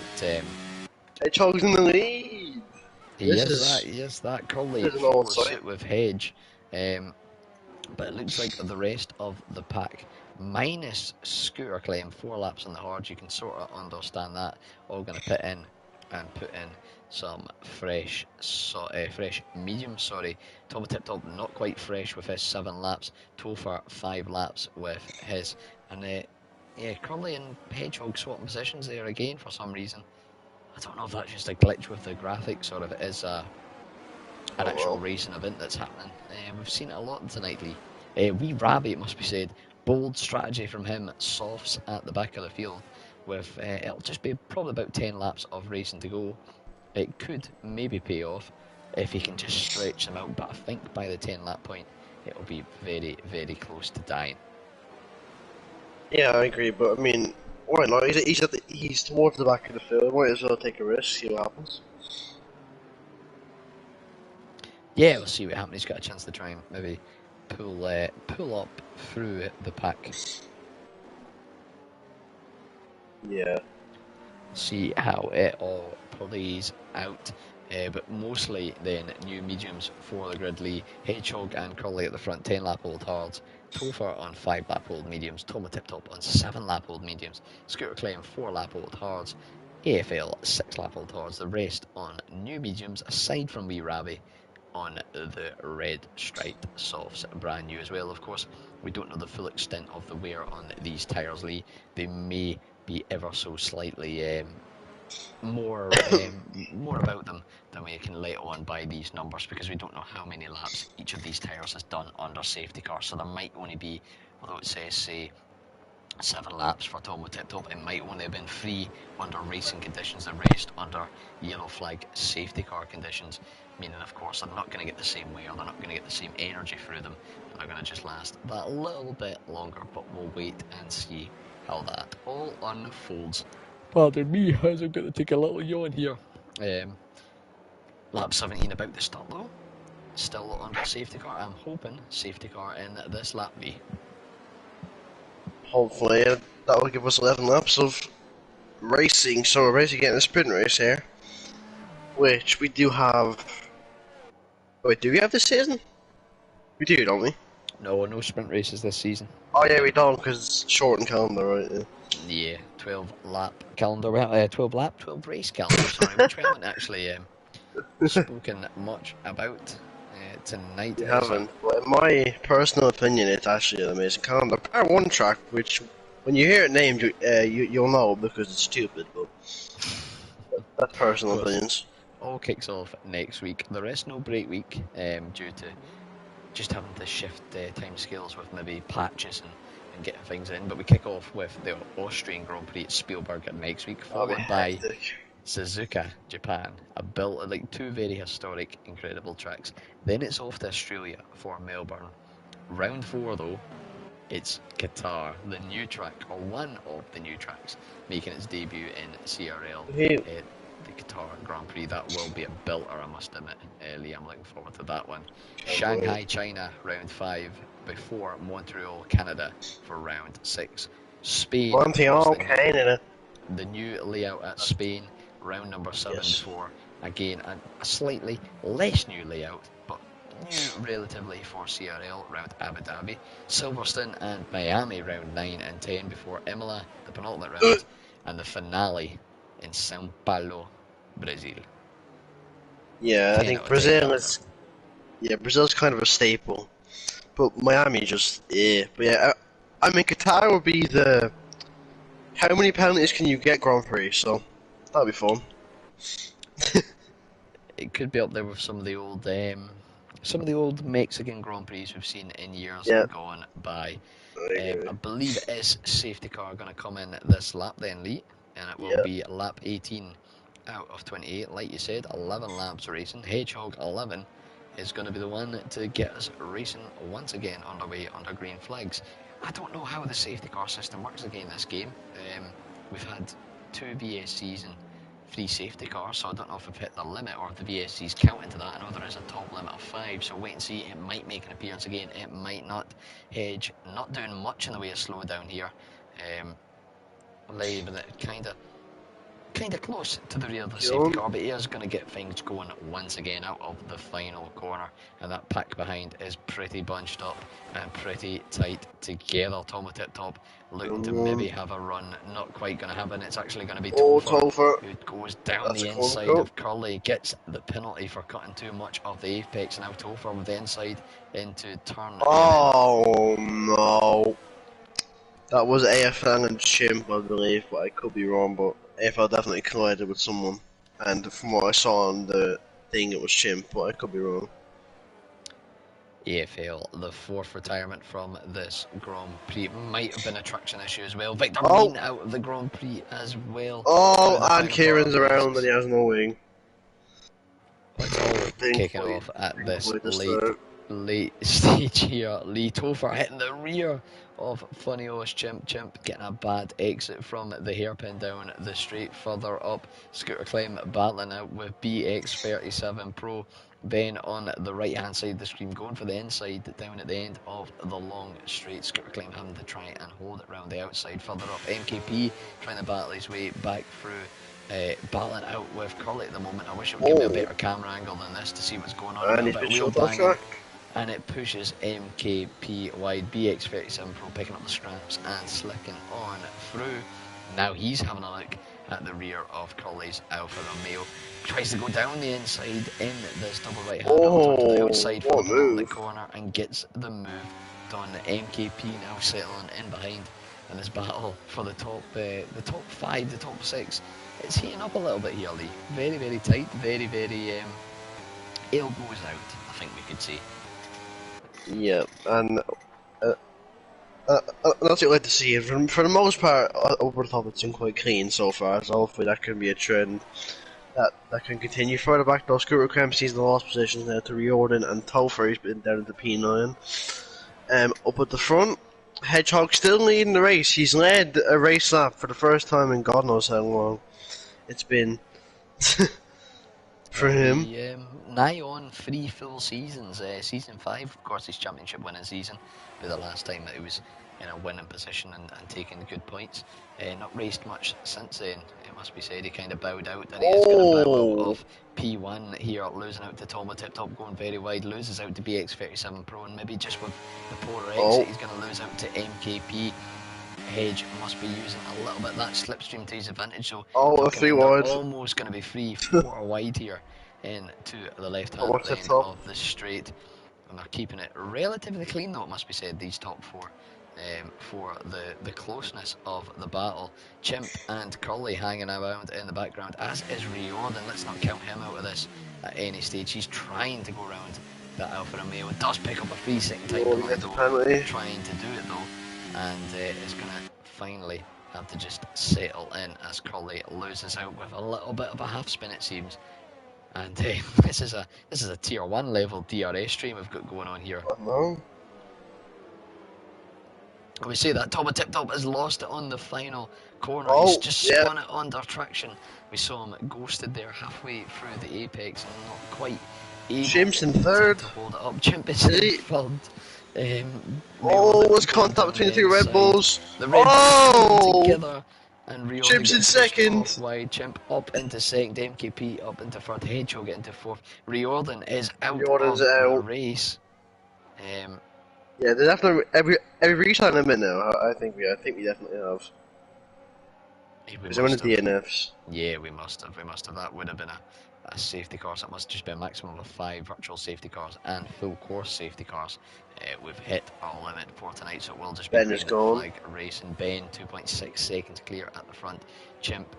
Hedgehog's in the lead. He is that. Curly follows suit with Hedge, but it looks like the rest of the pack, minus Scooter Claim, 4 laps on the hard, you can sort of understand that, all going to pit in and put in some fresh medium. Tom Tip Top not quite fresh with his 7 laps. Topher 5 laps with his, and yeah, Curly and Hedgehog swapping positions there again for some reason. I don't know if that's just a glitch with the graphics or if it is an actual racing event that's happening. We've seen it a lot tonight, Lee. Wee Rabbi, it must be said, bold strategy from him, softs at the back of the field with, it'll just be probably about 10 laps of racing to go. It could maybe pay off if he can just stretch them out, but I think by the 10 lap point it'll be very, very close to dying. Yeah, I agree, but I mean, why not? He's towards the back of the field. Might as well take a risk, see what happens. Yeah, we'll see what happens. He's got a chance to try and maybe pull up through the pack. Yeah. See how it all plays out. But mostly then new mediums for the grid, Lee. Hedgehog and Curly at the front, 10 lap old hards. Topher on 5 lap old mediums. Toma Tip Top on 7 lap old mediums. Scooter Claim 4 lap old hards. AFL 6 lap old hards. The rest on new mediums, aside from Wee Rabbi on the red striped softs, brand new as well. Of course, we don't know the full extent of the wear on these tyres, Lee. They may be ever so slightly more about them than we can lay on by these numbers, because we don't know how many laps each of these tyres has done under safety car. So there might only be, although it says, say, 7 laps for Tomo Tip Top, it might only have been 3 under racing conditions. They raced under yellow flag safety car conditions, meaning of course they're not going to get the same wear, they're not going to get the same energy through them, and they're going to just last that little bit longer. But we'll wait and see how that all unfolds. Pardon me, as I'm going to take a little yawn here. Lap 17 about to start though, still under safety car. I'm hoping safety car in this lap B. Hopefully that will give us 11 laps of racing. So we're basically getting a sprint race here, which we do have. Wait, do we have this season? We do, don't we? No sprint races this season. Oh yeah, we don't, because it's shortened calendar, right? Yeah, 12 lap calendar. 12 race calendar. Sorry, which we haven't actually spoken much about tonight. We haven't. But in my personal opinion, it's actually an amazing calendar. Part 1 track, which when you hear it named, you'll know because it's stupid. But that's personal opinions. All kicks off next week. There is no break week due to just having to shift time scales with maybe patches and getting things in. But we kick off with the Austrian Grand Prix at Spielberg next week, followed by Suzuka, Japan. Built like 2 very historic, incredible tracks. Then it's off to Australia for Melbourne. Round 4 though, it's Qatar, the new track, or one of the new tracks, making its debut in CRL. The Qatar Grand Prix, that will be a belter, I must admit. Lee, I'm looking forward to that one. Shanghai, China, round 5, before Montreal, Canada for round 6. Spain, Montreal, Canada. The new layout at Spain, round number 7, before, again, a slightly less new layout, but new relatively for CRL, round Abu Dhabi. Silverstone and Miami, round 9 and 10, before Imola, the penultimate round, and the finale in São Paulo, Brazil. Yeah, I think Brazil is. Yeah, Brazil's kind of a staple, but Miami just. Yeah, but yeah, I mean Qatar would be the. How many penalties can you get Grand Prix? So that'll be fun. It could be up there with some of the old Mexican Grand Prix we've seen in years gone by. I believe it is safety car going to come in this lap then, Lee, and it will be lap 18 out of 28. Like you said, 11 laps racing. Hedgehog 11 is going to be the one to get us racing once again underway under green flags. I don't know how the safety car system works again this game. We've had 2 VSCs and 3 safety cars, so I don't know if we've hit the limit or if the VSCs count into that. I know there is a top limit of 5, so wait and see. It might make an appearance again, it might not. Hedge not doing much in the way of slowdown here. Leaving it kind of close to the rear of the safety car, but he is going to get things going once again out of the final corner, and that pack behind is pretty bunched up and pretty tight together. Tomo Tip Top looking to maybe have a run, not quite going to happen. It's actually going to be Topher who goes down the inside of Curly, gets the penalty for cutting too much of the apex, and now Topher with the inside into turn. Oh no. That was AFL and Chimp, I believe, but I could be wrong, but AFL definitely collided with someone, and from what I saw on the thing, it was Chimp, but I could be wrong. AFL, the 4th retirement from this Grand Prix. Might have been a traction issue as well. Victor Bean out of the Grand Prix as well. And Kieran's around and he has no wing. It's all kicking off at this late stage here. Lee Topher hitting the rear of Funny O's Chimp. Chimp getting a bad exit from the hairpin down the straight. Further up, Scooter Clem battling out with BX37 Pro. Then on the right hand side of the screen, going for the inside down at the end of the long straight. Scooter Clem having to try and hold it round the outside. Further up, MKP trying to battle his way back through. Battling out with Curly at the moment. I wish it would give me a better camera angle than this to see what's going on. And he's been shot off track. And it pushes MKP wide. BX37 Pro picking up the scraps and slicking on through. Now he's having a look at the rear of Curly's Alfa Romeo. Tries to go down the inside in this double right hand to the outside for the corner and gets the move done. MKP now settling in behind in this battle for the top 5, the top 6. It's heating up a little bit here, Lee. Very, very tight, very, very elbows out, I think we could say. Yeah, and that's what I'd like to see. For the most part, over the top, it's been quite clean so far. So hopefully that can be a trend that can continue further back. Those Scooter Cramp sees the lost positions now to Riordan and Topher. He's been down to P9. Up at the front, Hedgehog still leading the race. He's led a race lap for the first time in God knows how long. It's been for him. Nigh on 3 full seasons. Season 5, of course, his championship winning season, but the last time that he was in a winning position and taking good points. Not raced much since then, it must be said. He kind of bowed out, and he is going to bow out of P1 here, losing out to Tomo Tip Top, going very wide, loses out to BX37 Pro, and maybe just with the poor exit, he's going to lose out to MKP. Hedge must be using a little bit of that slipstream to his advantage, so a 3 wide. almost going to be 3-4 wide here into the left hand lane of the straight, and they're keeping it relatively clean, though it must be said, these top 4, for the closeness of the battle. Chimp and Curly hanging around in the background, as is Riordan. Let's not count him out of this at any stage. He's trying to go around that Alfa Romeo. It does pick up a 3-second time penalty, trying to do it though, and is going to finally have to just settle in as Curly loses out with a little bit of a half spin, it seems. And this is a tier 1 level DRS stream we've got going on here. We see that Tomo Tip Top has lost it on the final corner. He's just spun it under traction. We saw him ghosted there halfway through the apex and not quite able Chimp's in third. to hold it up. Chimp is in third. Was contact between the 2 Red Bulls. The Red Bulls together, and Rio Chimp's in second. Wide. Chimp up into second. MKP up into third. Hedgehog into fourth. Riordan is out of the race. Yeah, there's definitely every restart limit now. I think we definitely have. Because I won the DNFs. Yeah, we must have. That would have been a safety cars. That must just be a maximum of 5 virtual safety cars and full course safety cars. We've hit our limit for tonight, so it will just be Ben is gone. Flag race, and Ben 2.6 seconds clear at the front. Chimp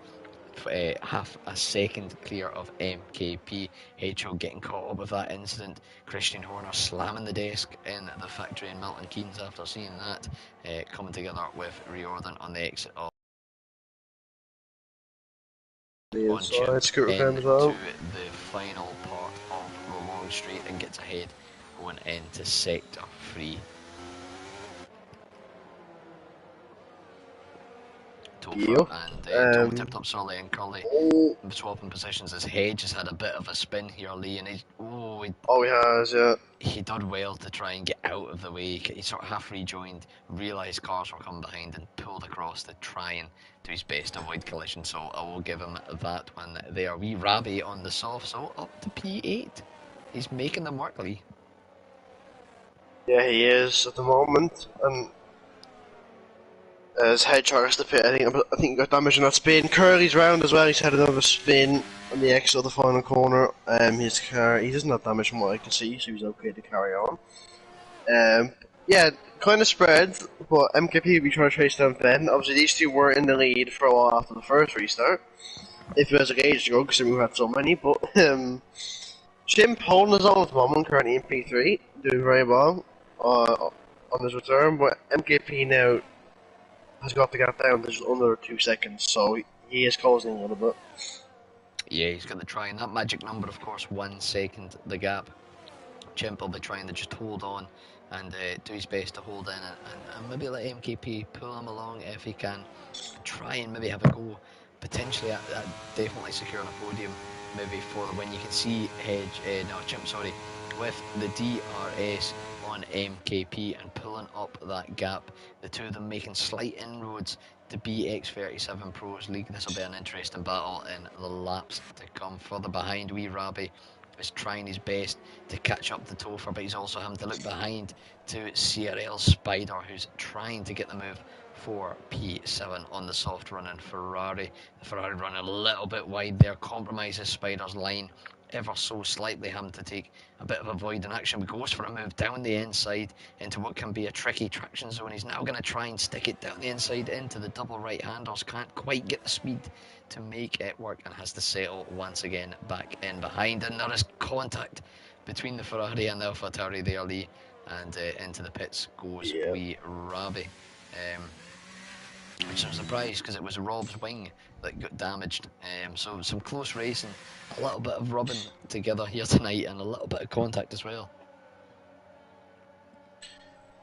half a second clear of MKP. Hedgehog getting caught up with that incident. Christian Horner slamming the desk in the factory in Milton Keynes after seeing that, coming together with Riordan on the exit of the inside Scooter as well. To the final part of the long straight and gets ahead going into sector 3. Topher and Tip Top Sully and Curly swapping positions as Hedge has had a bit of a spin here, Lee, and he has, yeah. He did well to try and get out of the way. He sort of half rejoined, realised cars were coming behind, and pulled across to try and do his best to avoid collision, so I will give him that one there. Wee Rabbi on the soft, so up to P8. He's making them work, Lee. Yeah, he is at the moment, and as Hedgehog has to pit, I think he got damage in that spin. Curly's round as well. He's had another spin on the exit of the final corner. His car, he doesn't have damage from what I can see, so he's okay to carry on. Yeah, kind of spread, but MKP will be trying to chase down Ben. Obviously, these 2 were in the lead for a while after the first restart. If it was like ages ago, because we had so many, but Chimp holding his own at the moment, currently in P3, doing very well on his return, but MKP now has got to get down to just under 2 seconds, so he is closing a little bit. Yeah, he's going to try, and that magic number, of course, 1 second, the gap. Chimp will be trying to just hold on and do his best to hold in and maybe let MKP pull him along if he can. Try and maybe have a go, potentially at definitely securing a podium, maybe for the win. You can see Chimp, with the DRS on MKP and pulling up that gap. The 2 of them making slight inroads to BX37 Pros League. This will be an interesting battle in the laps to come. Further behind, wee Rabbi is trying his best to catch up to Topher, but he's also having to look behind to CRL Spider, who's trying to get the move for P7 on the soft running Ferrari. The Ferrari running a little bit wide there, compromises Spider's line ever so slightly having to take a bit of avoiding action. He goes for a move down the inside into what can be a tricky traction zone. He's now going to try and stick it down the inside into the double right-handers. Can't quite get the speed to make it work and has to settle once again back in behind. And there is contact between the Ferrari and the AlphaTauri there, Lee, and into the pits goes wee Ravi. Which I'm surprised because it was Rob's wing that got damaged. So some close racing, a little bit of rubbing together here tonight, and a little bit of contact as well.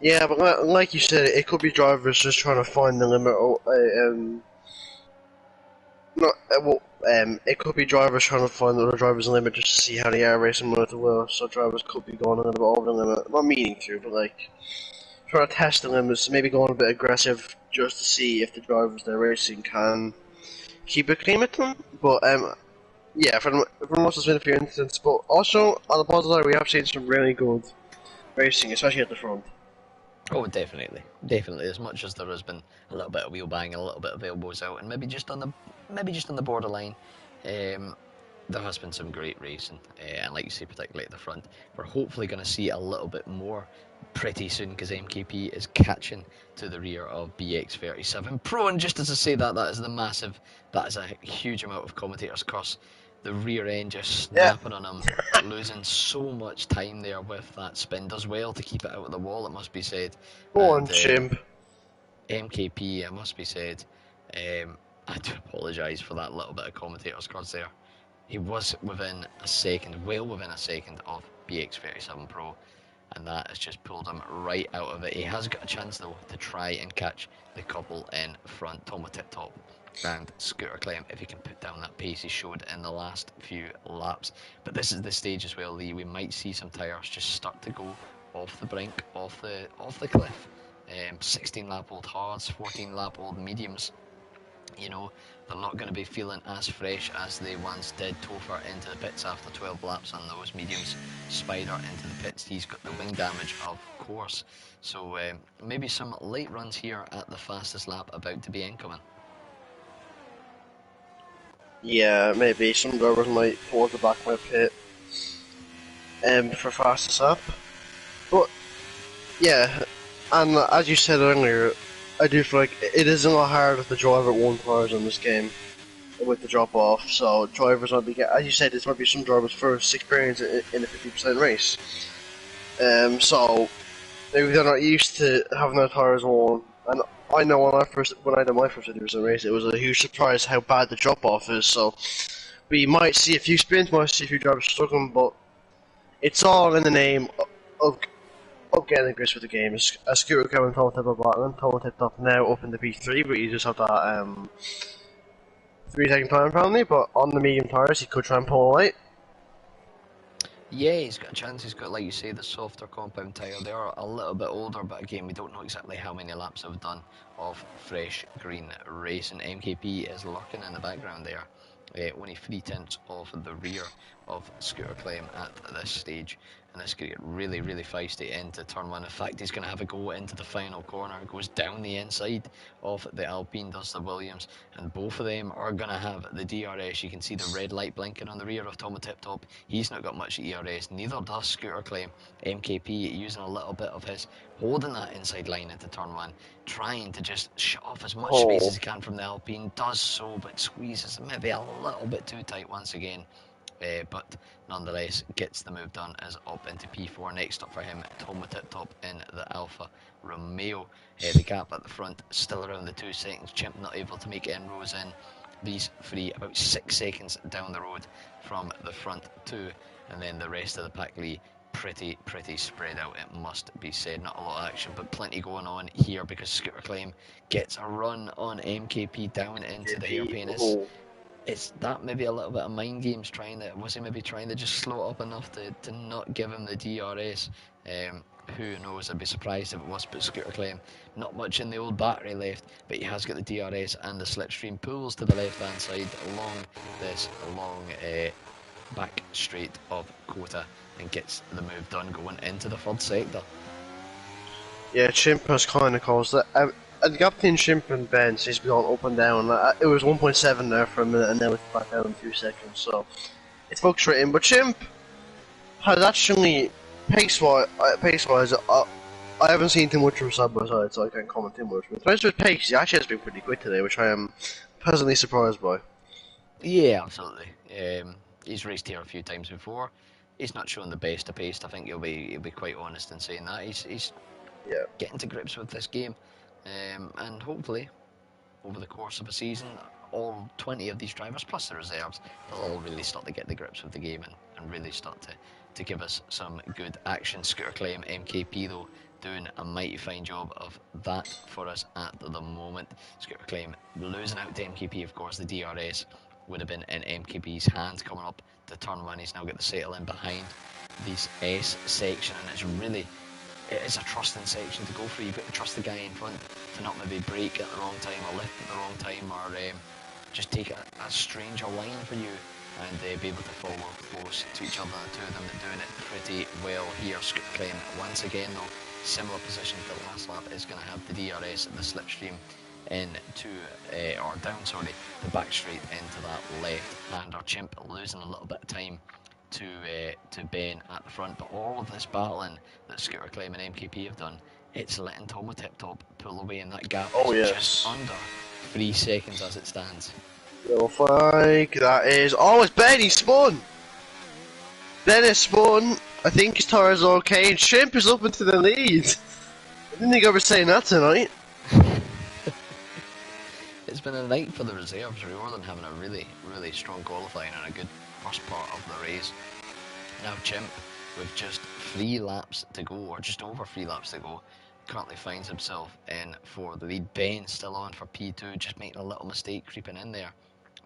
Yeah, but like you said, it could be drivers just trying to find the limit. It could be drivers trying to find the other drivers' limit just to see how they are racing with the wheel. So drivers could be going a little bit over the limit, not meaning to, but like trying to test the limits, maybe going a bit aggressive just to see if the drivers they're racing can keep it clean with them. But yeah, for most there's been a few incidents, but also on the positive side, we have seen some really good racing, especially at the front. Oh, definitely, definitely. As much as there has been a little bit of wheel bang, a little bit of elbows out, and maybe just on the borderline, there has been some great racing, and like you say, particularly at the front, we're hopefully going to see a little bit more pretty soon because MKP is catching to the rear of BX37 Pro. And just as I say that, that is a huge amount of commentators across the rear end just snapping on him, losing so much time there with that spin. Does well to keep it out of the wall, it must be said. Go on, chimp. MKP, it must be said. I do apologise for that little bit of commentators cross there. He was within a second, well within a second of BX37 Pro, and that has just pulled him right out of it. He has got a chance though to try and catch the couple in front, Tom with Tip Top and Scooter Clem, if he can put down that pace he showed in the last few laps. But this is the stage as well, Lee. We might see some tyres just start to go off the brink, off the cliff. 16 lap old hards, 14 lap old mediums. You know, they're not going to be feeling as fresh as they once did. Topher into the pits after 12 laps on those mediums. Spider into the pits. He's got the wing damage, of course. So maybe some late runs here at the fastest lap about to be incoming. Yeah, maybe some drivers might pull the back of my pit for fastest lap. But yeah, and as you said earlier, I do feel like it is a lot harder to drive at 1 cars in this game with the drop off. So drivers might be, as you said, this might be some drivers' first experience in a 50% race. So maybe they're not used to having their tires on. And I know when I did my first 50% race, it was a huge surprise how bad the drop off is. So we might see a few spins, might see a few drivers struggling, but it's all in the name of getting grist with the game. A Scooter going Tom Tip Bottom, Tom Tip Top now up in the P3, but you just have that 3-second time penalty. But on the medium tires, he could try and pull away. Yeah, he's got a chance. He's got, like you say, the softer compound tyre. They are a little bit older, but again, we don't know exactly how many laps they've done of fresh green racing. MKP is lurking in the background there. Only 3/10 of the rear of Scooter Clem at this stage, and this could get really, really feisty into turn 1. In fact, he's going to have a go into the final corner. Goes down the inside of the Alpine, does the Williams, and both of them are going to have the DRS. You can see the red light blinking on the rear of Tom Tip Top. He's not got much ERS, neither does Scooter Clem. MKP using a little bit of his holding that inside line into turn 1, trying to just shut off as much space as he can from the Alpine. Does so, but squeezes maybe a little bit too tight once again. But nonetheless gets the move done as up into P4. Next up for him, Tom with Tip Top in the Alfa Romeo. The gap at the front still around the 2 seconds. Chimp not able to make inroads in these three, about 6 seconds down the road from the front 2, and then the rest of the pack, Lee, pretty spread out, it must be said. Not a lot of action, but plenty going on here because Scooter Clem gets a run on MKP down into the hairpin. It's that maybe a little bit of mind games was he maybe trying to just slow it up enough to not give him the DRS? Who knows, I'd be surprised if it was, but Scooter Clem, not much in the old battery left, but he has got the DRS and the slipstream pulls to the left hand side along this long back straight of Kota and gets the move done going into the 3rd sector. Yeah, Chimp has kind of caused that. The gap between Chimp and Ben seems to be going up and down. It was 1.7 there for a minute, and then it's back down in 2 seconds. So it's booked straight in. But Chimp has actually, pace-wise, I haven't seen too much from side by side, so I can't comment too much. But as with pace, he actually has been pretty quick today, which I am pleasantly surprised by. Yeah, absolutely. He's raced here a few times before. He's not shown the best of pace. I think he'll be quite honest in saying that. He's Yeah. getting to grips with this game, and hopefully, over the course of a season, all 20 of these drivers, plus the reserves, they'll all really start to get the grips with the game and really start to give us some good action. Scooter Claim, MKP though, doing a mighty fine job of that for us at the moment. Scooter Claim losing out to MKP, of course, the DRS would have been in MKP's hands coming up to turn one. He's now got the settle in behind this S section, and it is a trusting section to go through. You've got to trust the guy in front to not maybe brake at the wrong time or lift at the wrong time, or just take a stranger line for you and be able to follow close to each other. The two of them are doing it pretty well here. Scooter Claim, once again though, similar position to the last lap, is going to have the DRS at the slipstream the back straight into that left-hander. Chimp losing a little bit of time to Ben at the front, but all of this battling that Scooter Claim and MKP have done, it's letting Tomo Tip Top pull away, and that gap is just under 3 seconds as it stands. Little flag, that is. Oh, it's Ben, he spun! Ben has spun. I think his tire is okay, and Chimp is up into the lead. I didn't think I was saying that tonight. It's been a night for the reserves, rather than having a really, really strong qualifying and a good first part of the race. Now Chimp, with just 3 laps to go, or just over 3 laps to go, currently finds himself in for the lead. Ben still on for P2, just making a little mistake creeping in there.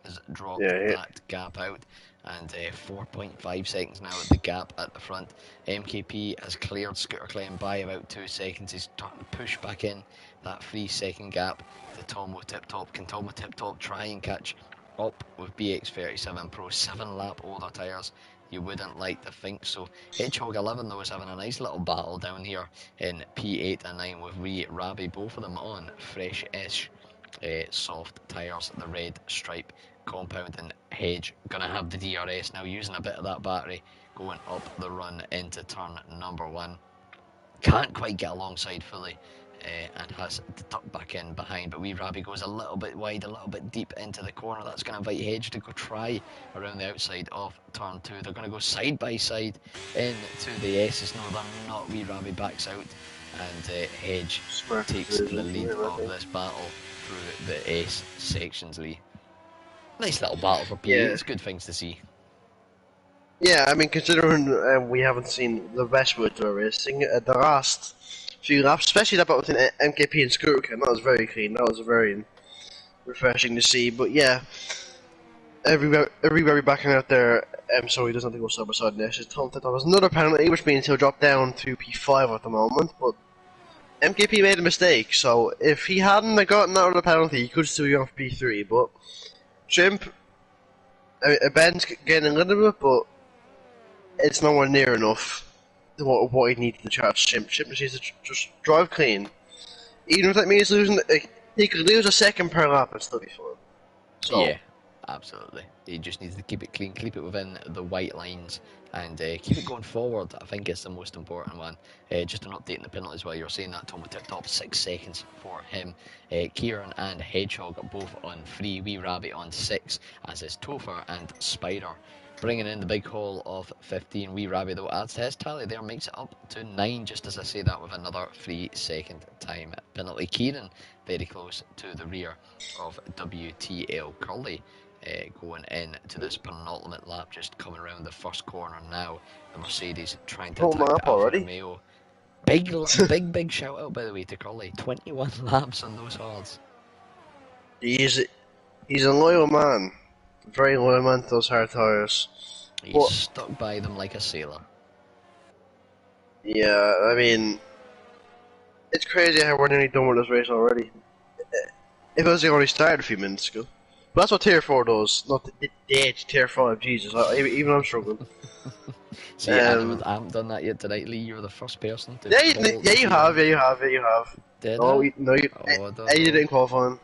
Has dropped that gap out, and 4.5 seconds now at the gap at the front. MKP has cleared Scooter Claim by about 2 seconds. He's starting to push back in that 3-second gap to Tomo Tip Top. Can Tomo Tip Top try and catch up with BX37 Pro 7 lap older tyres? You wouldn't like to think so. Hedgehog 11 though is having a nice little battle down here in P8 and 9 with Wee Rabbi, both of them on fresh-ish soft tyres, the red stripe compound, and Hedge gonna have the DRS now, using a bit of that battery going up the run into turn number 1. Can't quite get alongside fully, and has to tuck back in behind, but Wee Rabbi goes a little bit wide, a little bit deep into the corner. That's going to invite Hedge to go try around the outside of turn 2. They're going to go side by side into the S's. No, they're not. Wee Rabbi backs out, and Hedge takes the lead of this battle through the S sections, Lee. Nice little battle for P8. It's good things to see. Yeah, I mean, considering we haven't seen the best Woodrow racing, the last few laps, especially that battle between MKP and Scooter Claim, that was very clean. That was very refreshing to see. But yeah, everybody backing out there. Sorry, he doesn't have to go side by side in this. That was another penalty, which means he'll drop down to P5 at the moment. But MKP made a mistake, so if he hadn't gotten that other penalty, he could still be on for P3. But Chimp, Ben's getting a little bit, but it's nowhere near enough to what he needs to charge Chimp. Chimp just needs to just drive clean. Even if that means losing, he could lose a second per lap and still be fine. So, yeah, absolutely. He just needs to keep it clean, keep it within the white lines, and keep it going forward. I think is the most important one. Just an update on the penalties while you're saying that. Tomo Tip Top, 6 seconds for him. Kieran and Hedgehog both on 3. Wee Rabbi on 6, as is Topher and Spider. Bringing in the big haul of 15. Wee Rabbi though adds to his tally there, makes it up to 9, just as I say that, with another 3-second time penalty. Kieran very close to the rear of WTL Curly, going in to this penultimate lap, just coming around the first corner now. The Mercedes trying to attack the Alfa Romeo. Big shout out by the way to Curly. 21 laps on those hards. He's a loyal man. Very loyal man to those hard tyres. He's stuck by them like a sailor. Yeah, I mean, it's crazy how we're nearly done with this race already. It was already started a few minutes ago. But that's what Tier 4 does, not the edge Tier 5, Jesus. Even I'm struggling. See, I haven't done that yet tonight, Lee. You're the first person to. Yeah, you have. Did oh, I? No, you didn't qualify him.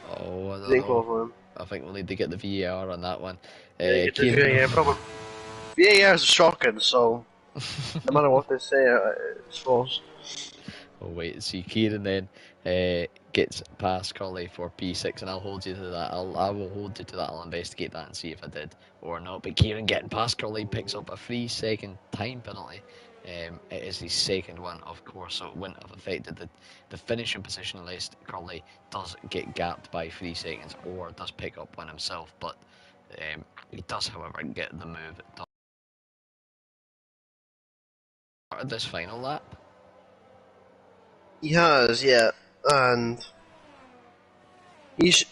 Oh, I don't didn't know. qualify him. I think we'll need to get the VAR on that one. Yeah, you get the Kieran, VAR problem. VAR is shocking, so no matter what they say, it's false. we'll wait and see. Kieran then gets past Curly for P6, and I'll hold you to that. I will hold you to that. I'll investigate that and see if I did or not. But Kieran getting past Curly picks up a 3-second time penalty. It is his second one, of course, so it wouldn't have affected the finishing position unless Curly does get gapped by 3 seconds or does pick up one himself. But he does, however, get the move done. This final lap. He has, yeah, and he's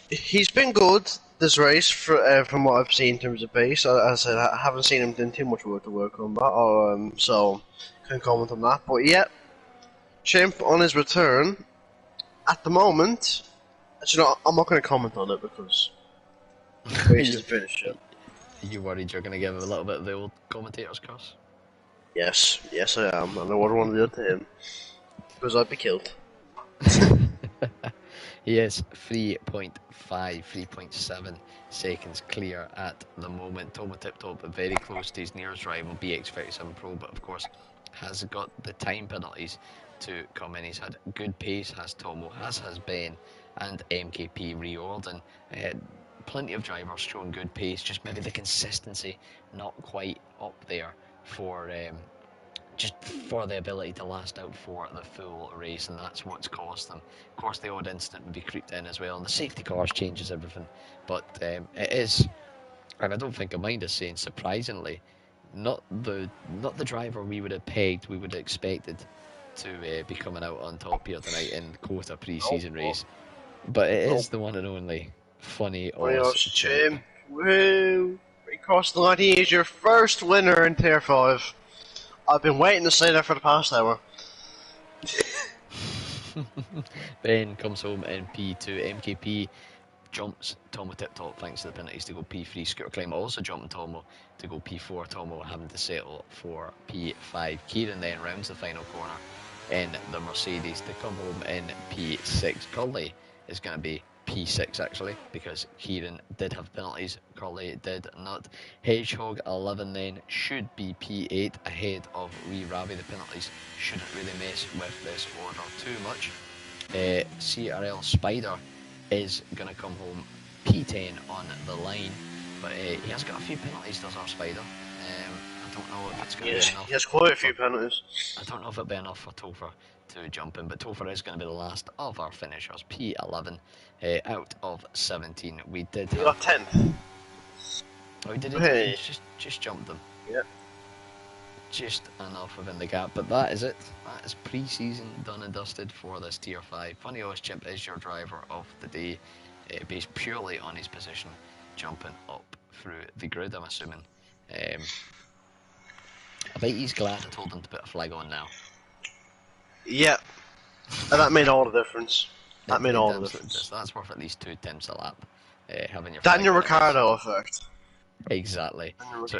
been good this race from what I've seen in terms of pace. As I said, I haven't seen him doing too much work to work on that, so can't comment on that. But yeah, Chimp on his return at the moment. Actually, no, I'm not going to comment on it because the race is finished. Are you worried you're going to give him a little bit of the old commentator's curse? Yes, I am, and I wouldn't want to do it to him because I'd be killed. He is 3.7 seconds clear at the moment. Tomo Tip-Top very close to his nearest rival, BX37 Pro, but of course has got the time penalties to come in. He's had good pace, has Tomo, has Ben, and MKP Riordan. Plenty of drivers showing good pace, just maybe the consistency not quite up there for just for the ability to last out for the full race, and that's what's cost them. Of course, the odd incident would be creeped in as well, and the safety cars changes everything. But it is, and I don't think I mind us saying, surprisingly, not the driver we would have pegged, we would have expected to be coming out on top here tonight in Kota pre-season race. But it is the one and only Funny Oz Chimp. Woo! He crossed the line. He is your first winner in Tier 5. I've been waiting to say that for the past hour. Ben comes home in P2. MKP jumps Tomo Tip-Top thanks to the penalties to go P3. Scooter Climb also jumping Tomo to go P4. Tomo having to settle for P5. Kieran then rounds the final corner in the Mercedes to come home in P6. Curly is going to be P6 actually, because Kieran did have penalties, Curly did not. Hedgehog 11 then should be P8 ahead of Wee Ravi. The penalties shouldn't really mess with this order too much. CRL Spider is going to come home P10 on the line, but he has got a few penalties, does our Spider. I don't know if it's going to be enough. He has quite a few penalties. I don't know if it'll be enough for Topher to jump in, but Topher is going to be the last of our finishers. P11 out of 17. We did have... got 10th. Oh, we did it. Hey. Just jumped them. Yep. Just enough within the gap, but that is it. That is pre-season done and dusted for this Tier 5. Funny Oz Chimp is your driver of the day, based purely on his position, jumping up through the grid, I'm assuming. I bet he's glad I told him to put a flag on now. Yeah, and that made all the difference. That made all the difference. That's worth at least 2 tenths a lap. Having your Daniel Ricciardo effect. Exactly. So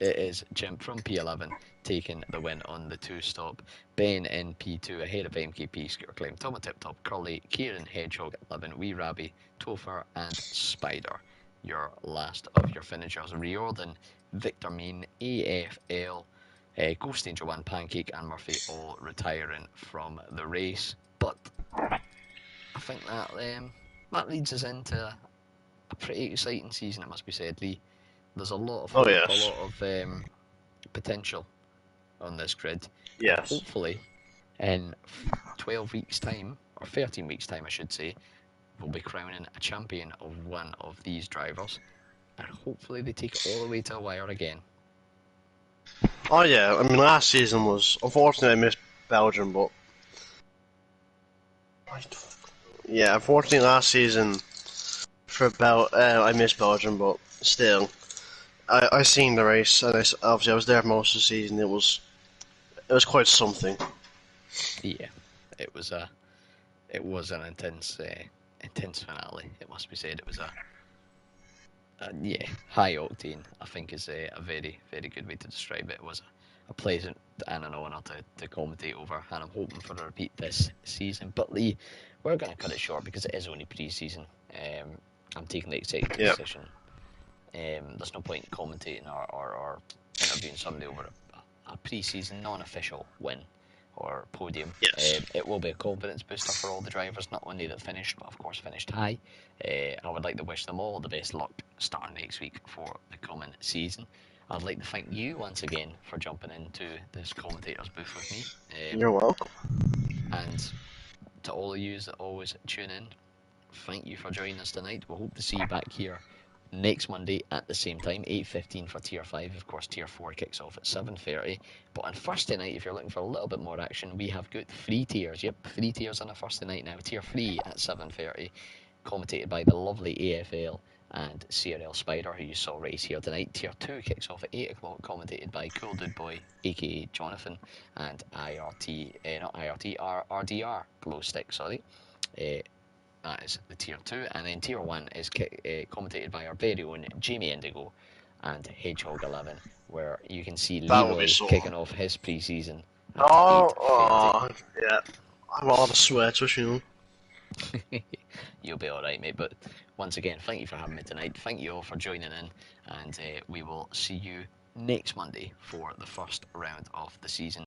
it is Chimp from P11 taking the win on the 2-stop. Ben in P2 ahead of MKP, Scooter Climb, Tomo Tip-Top, Curly, Kieran, Hedgehog 11, Wee Rabby, Topher and Spider. Your last of your finishers. Riordan, Victor Mean, AFL, Ghost Angel 1, Pancake and Murphy all retiring from the race. But I think that leads us into a pretty exciting season, it must be said, Lee. There's a lot of hope, a lot of potential on this grid. Yes. And hopefully, in 12 weeks' time, or 13 weeks' time, I should say, we'll be crowning a champion of one of these drivers, and hopefully they take it all the way to a wire again. Oh yeah, I mean last season was, unfortunately I missed Belgium, but yeah, unfortunately last season I missed Belgium, but still, I seen the race, and obviously I was there most of the season. It was quite something. Yeah, it was an intense finale. It must be said. It was a high octane, I think is a very, very good way to describe it. It was a pleasant and an honour to commentate over, and I'm hoping for a repeat this season. But Lee, we're going to cut it short because it is only pre-season. I'm taking the executive Yep. decision. There's no point in commentating or interviewing somebody over a pre-season non-official win or podium. Yes. It will be a confidence booster for all the drivers, not only that finished, but of course finished high. I would like to wish them all the best luck starting next week for the coming season. I'd like to thank you once again for jumping into this commentator's booth with me. You're welcome. And to all of you that always tune in, thank you for joining us tonight. We hope to see you back here next Monday at the same time, 8:15 for Tier 5. Of course, Tier 4 kicks off at 7:30. But on Thursday night, if you're looking for a little bit more action, we have got 3 tiers. Yep, 3 tiers on a Thursday night now. Tier 3 at 7:30, commentated by the lovely AFL and CRL Spider, who you saw race here tonight. Tier 2 kicks off at 8 o'clock, commentated by Cool Dude Boy, aka Jonathan, and RDR, Glow Stick, sorry. That is the Tier 2, and then Tier 1 is commentated by our very own Jamie Indigo and Hedgehog 11, where you can see That will be Leroy so. kicking off his pre-season at Oh, 8:30. yeah. I'm all out of sweats, you know. You'll be alright, mate, but once again, thank you for having me tonight. Thank you all for joining in, and we will see you next Monday for the first round of the season.